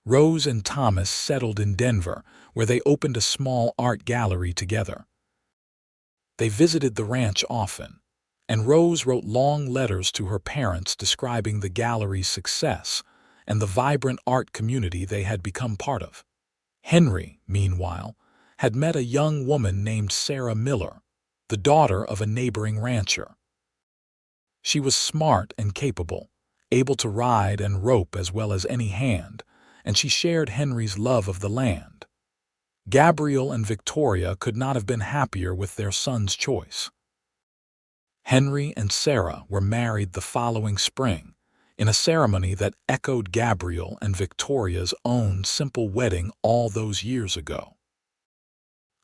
Rose and Thomas settled in Denver, where they opened a small art gallery together. They visited the ranch often, and Rose wrote long letters to her parents describing the gallery's success and the vibrant art community they had become part of. Henry, meanwhile, had met a young woman named Sarah Miller, the daughter of a neighboring rancher. She was smart and capable, able to ride and rope as well as any hand, and she shared Henry's love of the land. Gabriel and Victoria could not have been happier with their son's choice. Henry and Sarah were married the following spring, in a ceremony that echoed Gabriel and Victoria's own simple wedding all those years ago.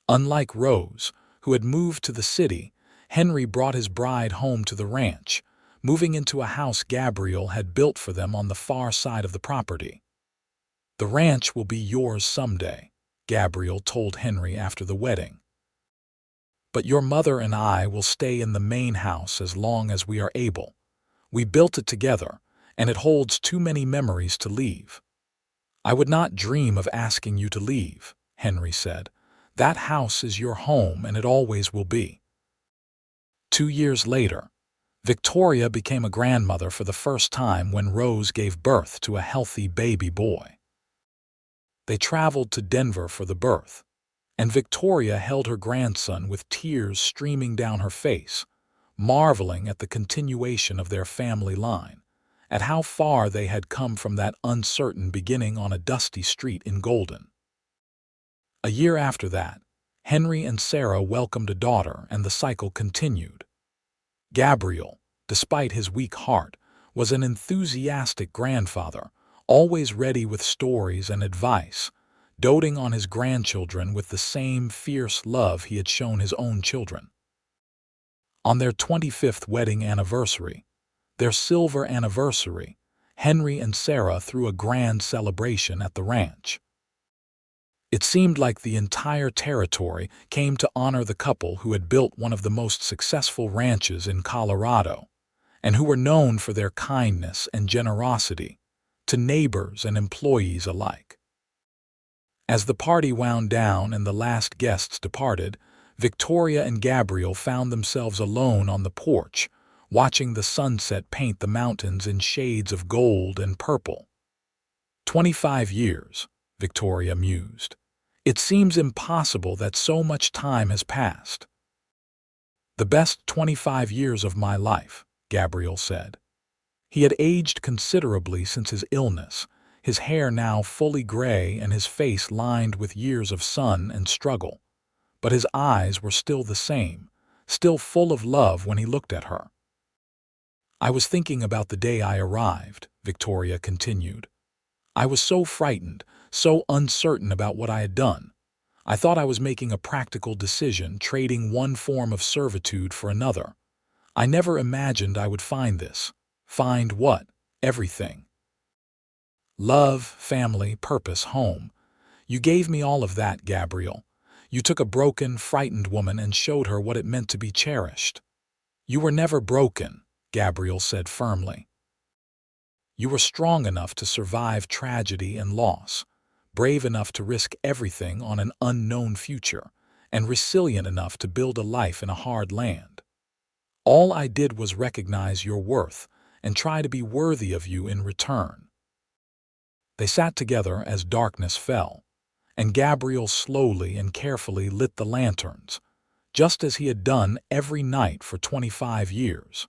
Unlike Rose, who had moved to the city, Henry brought his bride home to the ranch, moving into a house Gabriel had built for them on the far side of the property. "The ranch will be yours someday," Gabriel told Henry after the wedding. "But your mother and I will stay in the main house as long as we are able. We built it together, and it holds too many memories to leave." "I would not dream of asking you to leave," Henry said. "That house is your home, and it always will be." 2 years later, Victoria became a grandmother for the first time when Rose gave birth to a healthy baby boy. They traveled to Denver for the birth, and Victoria held her grandson with tears streaming down her face, marveling at the continuation of their family line, at how far they had come from that uncertain beginning on a dusty street in Golden. A year after that, Henry and Sarah welcomed a daughter, and the cycle continued. Gabriel, despite his weak heart, was an enthusiastic grandfather, always ready with stories and advice, doting on his grandchildren with the same fierce love he had shown his own children. On their 25th wedding anniversary, their silver anniversary, Henry and Sarah threw a grand celebration at the ranch. It seemed like the entire territory came to honor the couple who had built one of the most successful ranches in Colorado, and who were known for their kindness and generosity to neighbors and employees alike. As the party wound down and the last guests departed, Victoria and Gabriel found themselves alone on the porch, watching the sunset paint the mountains in shades of gold and purple. 25 years, Victoria mused. It seems impossible that so much time has passed. "The best 25 years of my life," Gabriel said. He had aged considerably since his illness, his hair now fully gray and his face lined with years of sun and struggle. But his eyes were still the same, still full of love when he looked at her. "I was thinking about the day I arrived," Victoria continued. "I was so frightened, so uncertain about what I had done. I thought I was making a practical decision, trading one form of servitude for another. I never imagined I would find this." "Find what?" "Everything. Love, family, purpose, home. You gave me all of that, Gabriel. You took a broken, frightened woman and showed her what it meant to be cherished." "You were never broken," Gabriel said firmly. "You were strong enough to survive tragedy and loss, brave enough to risk everything on an unknown future, and resilient enough to build a life in a hard land. All I did was recognize your worth and try to be worthy of you in return." They sat together as darkness fell, and Gabriel slowly and carefully lit the lanterns, just as he had done every night for 25 years.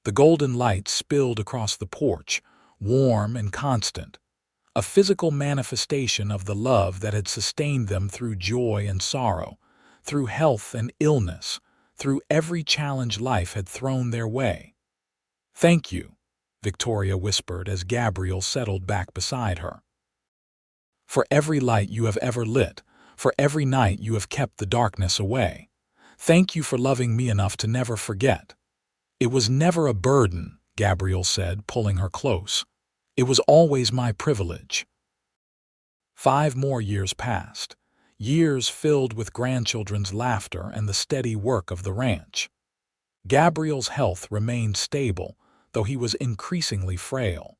The golden light spilled across the porch, warm and constant, a physical manifestation of the love that had sustained them through joy and sorrow, through health and illness, through every challenge life had thrown their way. "Thank you," Victoria whispered as Gabriel settled back beside her. "For every light you have ever lit, for every night you have kept the darkness away. Thank you for loving me enough to never forget." "It was never a burden," Gabriel said, pulling her close. "It was always my privilege." 5 more years passed, years filled with grandchildren's laughter and the steady work of the ranch. Gabriel's health remained stable, though he was increasingly frail.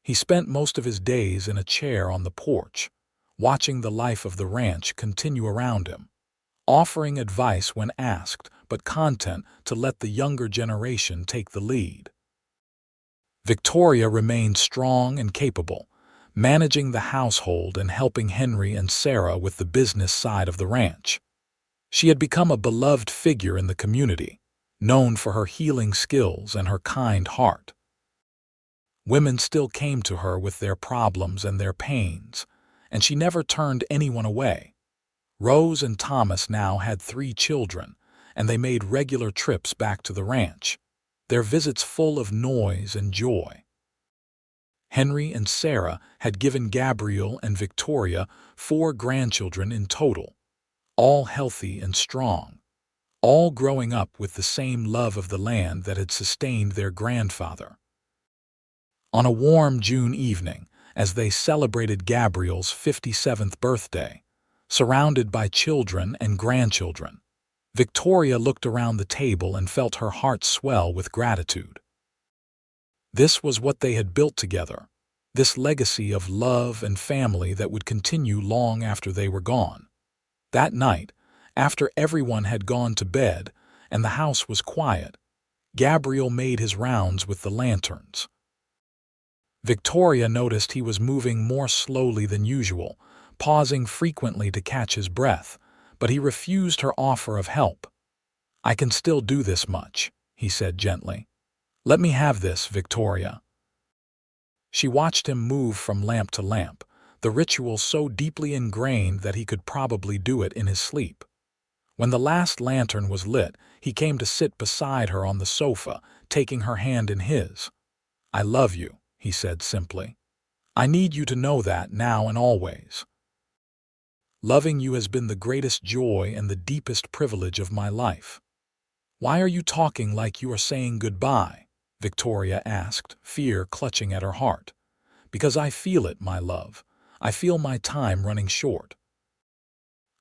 He spent most of his days in a chair on the porch, watching the life of the ranch continue around him, offering advice when asked, but content to let the younger generation take the lead. Victoria remained strong and capable, managing the household and helping Henry and Sarah with the business side of the ranch. She had become a beloved figure in the community, known for her healing skills and her kind heart. Women still came to her with their problems and their pains, and she never turned anyone away. Rose and Thomas now had 3 children, and they made regular trips back to the ranch, their visits full of noise and joy. Henry and Sarah had given Gabriel and Victoria 4 grandchildren in total, all healthy and strong, all growing up with the same love of the land that had sustained their grandfather. On a warm June evening, as they celebrated Gabriel's 57th birthday, surrounded by children and grandchildren, Victoria looked around the table and felt her heart swell with gratitude. This was what they had built together, this legacy of love and family that would continue long after they were gone. That night, after everyone had gone to bed and the house was quiet, Gabriel made his rounds with the lanterns. Victoria noticed he was moving more slowly than usual, pausing frequently to catch his breath, but he refused her offer of help. "I can still do this much," he said gently. "Let me have this, Victoria." She watched him move from lamp to lamp, the ritual so deeply ingrained that he could probably do it in his sleep. When the last lantern was lit, he came to sit beside her on the sofa, taking her hand in his. "I love you," he said simply. "I need you to know that now and always. Loving you has been the greatest joy and the deepest privilege of my life." "Why are you talking like you are saying goodbye?" Victoria asked, fear clutching at her heart. "Because I feel it, my love. I feel my time running short.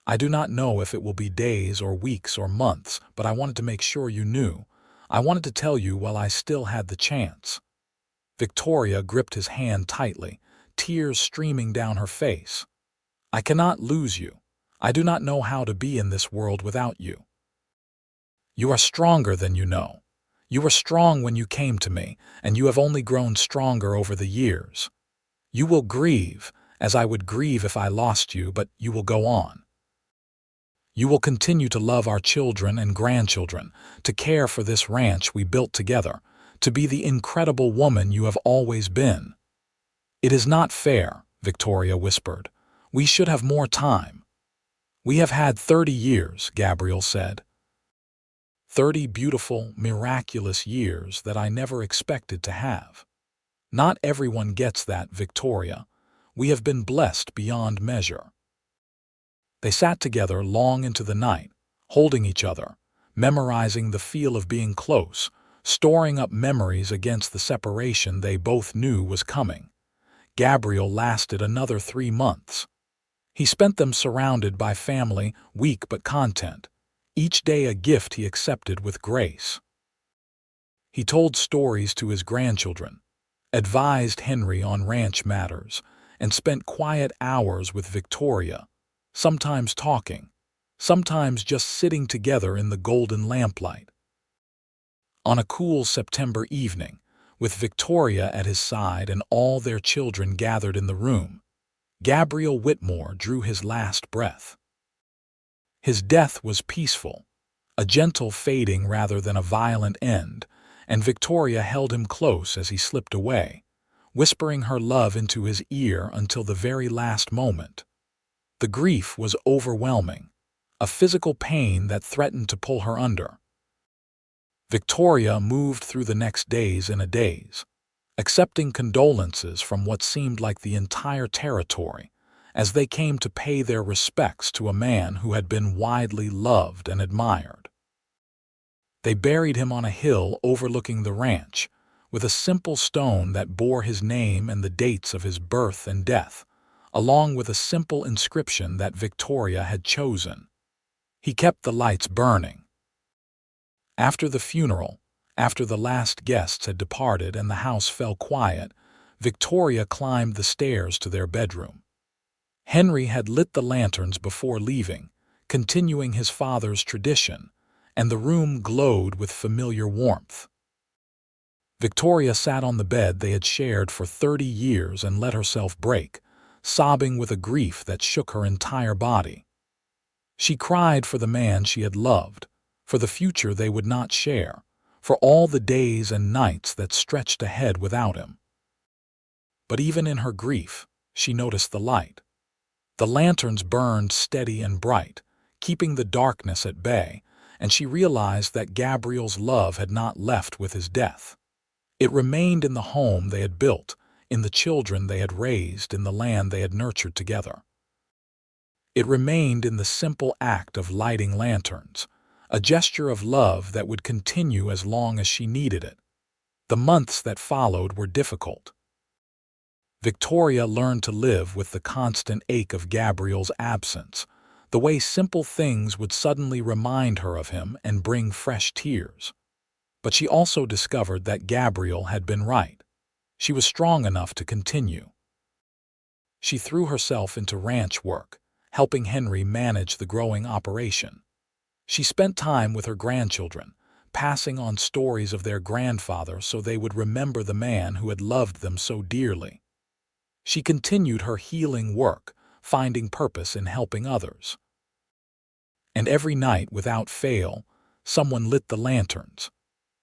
I do not know if it will be days or weeks or months, but I wanted to make sure you knew. I wanted to tell you while I still had the chance." Victoria gripped his hand tightly, tears streaming down her face. "I cannot lose you. I do not know how to be in this world without you. You are stronger than you know. You were strong when you came to me, and you have only grown stronger over the years. You will grieve, as I would grieve if I lost you, but you will go on. You will continue to love our children and grandchildren, to care for this ranch we built together, to be the incredible woman you have always been." "It is not fair," Victoria whispered. "We should have more time." "We have had 30 years, Gabriel said. 30 beautiful, miraculous years that I never expected to have. Not everyone gets that, Victoria. We have been blessed beyond measure." They sat together long into the night, holding each other, memorizing the feel of being close, storing up memories against the separation they both knew was coming. Gabriel lasted another 3 months. He spent them surrounded by family, weak but content, each day a gift he accepted with grace. He told stories to his grandchildren, advised Henry on ranch matters, and spent quiet hours with Victoria, sometimes talking, sometimes just sitting together in the golden lamplight. On a cool September evening, with Victoria at his side and all their children gathered in the room, Gabriel Whitmore drew his last breath. His death was peaceful, a gentle fading rather than a violent end, and Victoria held him close as he slipped away, whispering her love into his ear until the very last moment. The grief was overwhelming, a physical pain that threatened to pull her under. Victoria moved through the next days in a daze, accepting condolences from what seemed like the entire territory, as they came to pay their respects to a man who had been widely loved and admired. They buried him on a hill overlooking the ranch, with a simple stone that bore his name and the dates of his birth and death, along with a simple inscription that Victoria had chosen. He kept the lights burning. After the funeral, after the last guests had departed and the house fell quiet, Victoria climbed the stairs to their bedroom. Henry had lit the lanterns before leaving, continuing his father's tradition, and the room glowed with familiar warmth. Victoria sat on the bed they had shared for 30 years and let herself break, sobbing with a grief that shook her entire body. She cried for the man she had loved, for the future they would not share, for all the days and nights that stretched ahead without him. But even in her grief, she noticed the light. The lanterns burned steady and bright, keeping the darkness at bay, and she realized that Gabriel's love had not left with his death. It remained in the home they had built, in the children they had raised, in the land they had nurtured together. It remained in the simple act of lighting lanterns, a gesture of love that would continue as long as she needed it. The months that followed were difficult. Victoria learned to live with the constant ache of Gabriel's absence, the way simple things would suddenly remind her of him and bring fresh tears. But she also discovered that Gabriel had been right. She was strong enough to continue. She threw herself into ranch work, helping Henry manage the growing operation. She spent time with her grandchildren, passing on stories of their grandfather so they would remember the man who had loved them so dearly. She continued her healing work, finding purpose in helping others. And every night, without fail, someone lit the lanterns.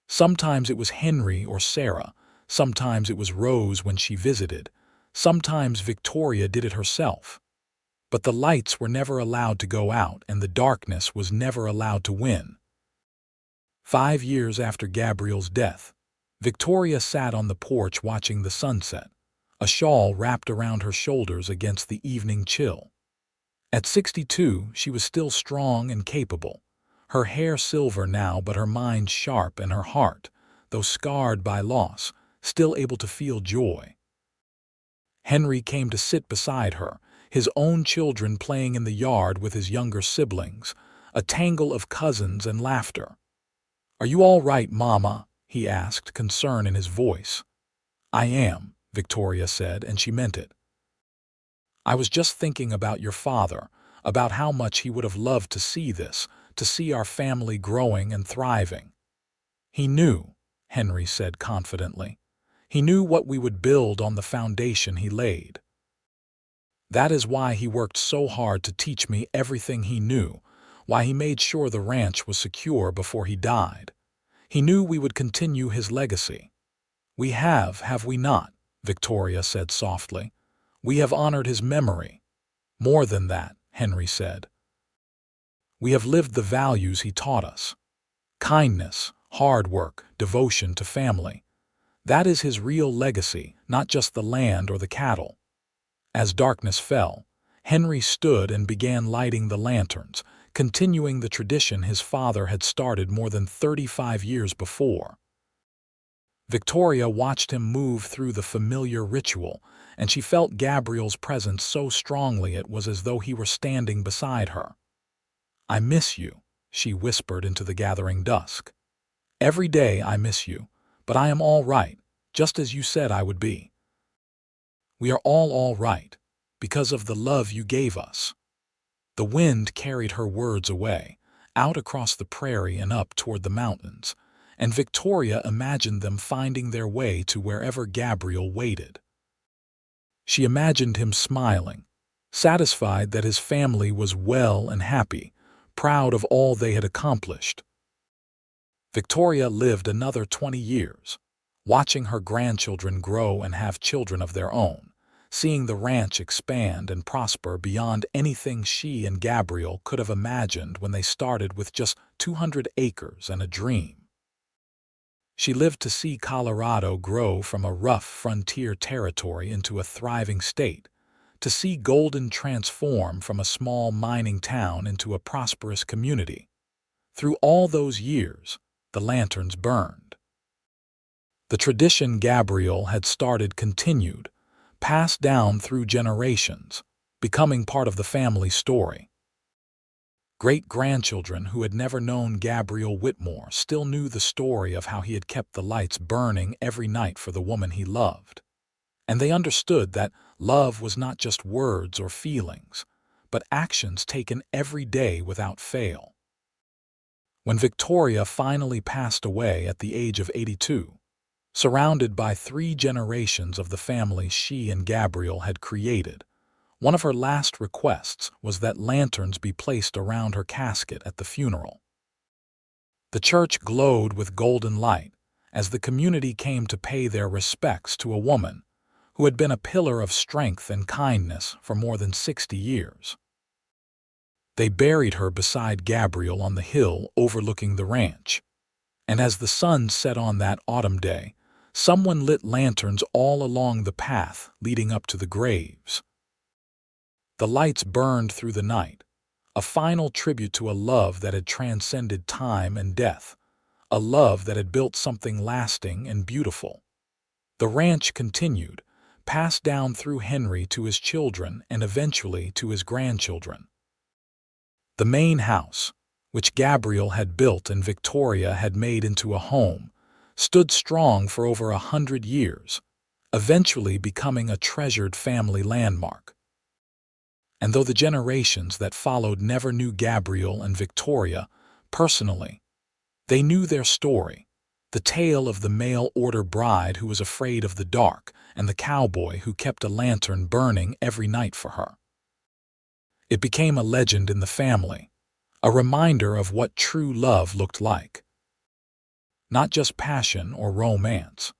Sometimes it was Henry or Sarah, sometimes it was Rose when she visited, sometimes Victoria did it herself. But the lights were never allowed to go out and the darkness was never allowed to win. 5 years after Gabriel's death, Victoria sat on the porch watching the sunset, a shawl wrapped around her shoulders against the evening chill. At 62, she was still strong and capable, her hair silver now but her mind sharp and her heart, though scarred by loss, still able to feel joy. Henry came to sit beside her, his own children playing in the yard with his younger siblings, a tangle of cousins and laughter. "Are you all right, Mama?" he asked, concern in his voice. "I am," Victoria said, and she meant it. "I was just thinking about your father, about how much he would have loved to see this, to see our family growing and thriving." "He knew," Henry said confidently. "He knew what we would build on the foundation he laid. That is why he worked so hard to teach me everything he knew, why he made sure the ranch was secure before he died. He knew we would continue his legacy." "We have we not?" Victoria said softly. "We have honored his memory." "More than that," Henry said. "We have lived the values he taught us. Kindness, hard work, devotion to family. That is his real legacy, not just the land or the cattle." As darkness fell, Henry stood and began lighting the lanterns, continuing the tradition his father had started more than 35 years before. Victoria watched him move through the familiar ritual, and she felt Gabriel's presence so strongly it was as though he were standing beside her. "I miss you," she whispered into the gathering dusk. "Every day I miss you, but I am all right, just as you said I would be. We are all right, because of the love you gave us." The wind carried her words away, out across the prairie and up toward the mountains, and Victoria imagined them finding their way to wherever Gabriel waited. She imagined him smiling, satisfied that his family was well and happy, proud of all they had accomplished. Victoria lived another 20 years, watching her grandchildren grow and have children of their own, seeing the ranch expand and prosper beyond anything she and Gabriel could have imagined when they started with just 200 acres and a dream. She lived to see Colorado grow from a rough frontier territory into a thriving state, to see Golden transform from a small mining town into a prosperous community. Through all those years, the lanterns burned. The tradition Gabriel had started continued, passed down through generations, becoming part of the family story. Great-grandchildren who had never known Gabriel Whitmore still knew the story of how he had kept the lights burning every night for the woman he loved. And they understood that love was not just words or feelings, but actions taken every day without fail. When Victoria finally passed away at the age of 82, surrounded by 3 generations of the family she and Gabriel had created, one of her last requests was that lanterns be placed around her casket at the funeral. The church glowed with golden light as the community came to pay their respects to a woman who had been a pillar of strength and kindness for more than 60 years. They buried her beside Gabriel on the hill overlooking the ranch, and as the sun set on that autumn day, someone lit lanterns all along the path leading up to the graves. The lights burned through the night, a final tribute to a love that had transcended time and death, a love that had built something lasting and beautiful. The ranch continued, passed down through Henry to his children and eventually to his grandchildren. The main house, which Gabriel had built and Victoria had made into a home, stood strong for over 100 years, eventually becoming a treasured family landmark. And though the generations that followed never knew Gabriel and Victoria personally, they knew their story, the tale of the mail-order bride who was afraid of the dark and the cowboy who kept a lantern burning every night for her. It became a legend in the family, a reminder of what true love looked like. Not just passion or romance,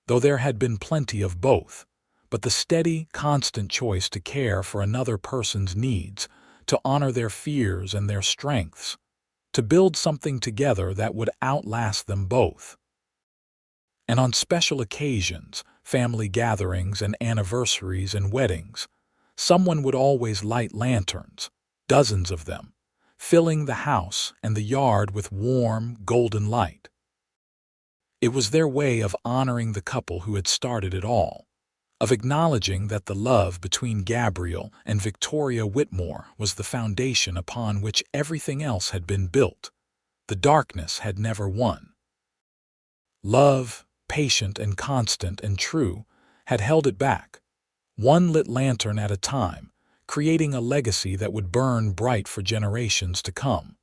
though there had been plenty of both, but the steady, constant choice to care for another person's needs, to honor their fears and their strengths, to build something together that would outlast them both. And on special occasions, family gatherings and anniversaries and weddings, someone would always light lanterns, dozens of them, filling the house and the yard with warm, golden light. It was their way of honoring the couple who had started it all, of acknowledging that the love between Gabriel and Victoria Whitmore was the foundation upon which everything else had been built. The darkness had never won. Love, patient and constant and true, had held it back, one lit lantern at a time, creating a legacy that would burn bright for generations to come.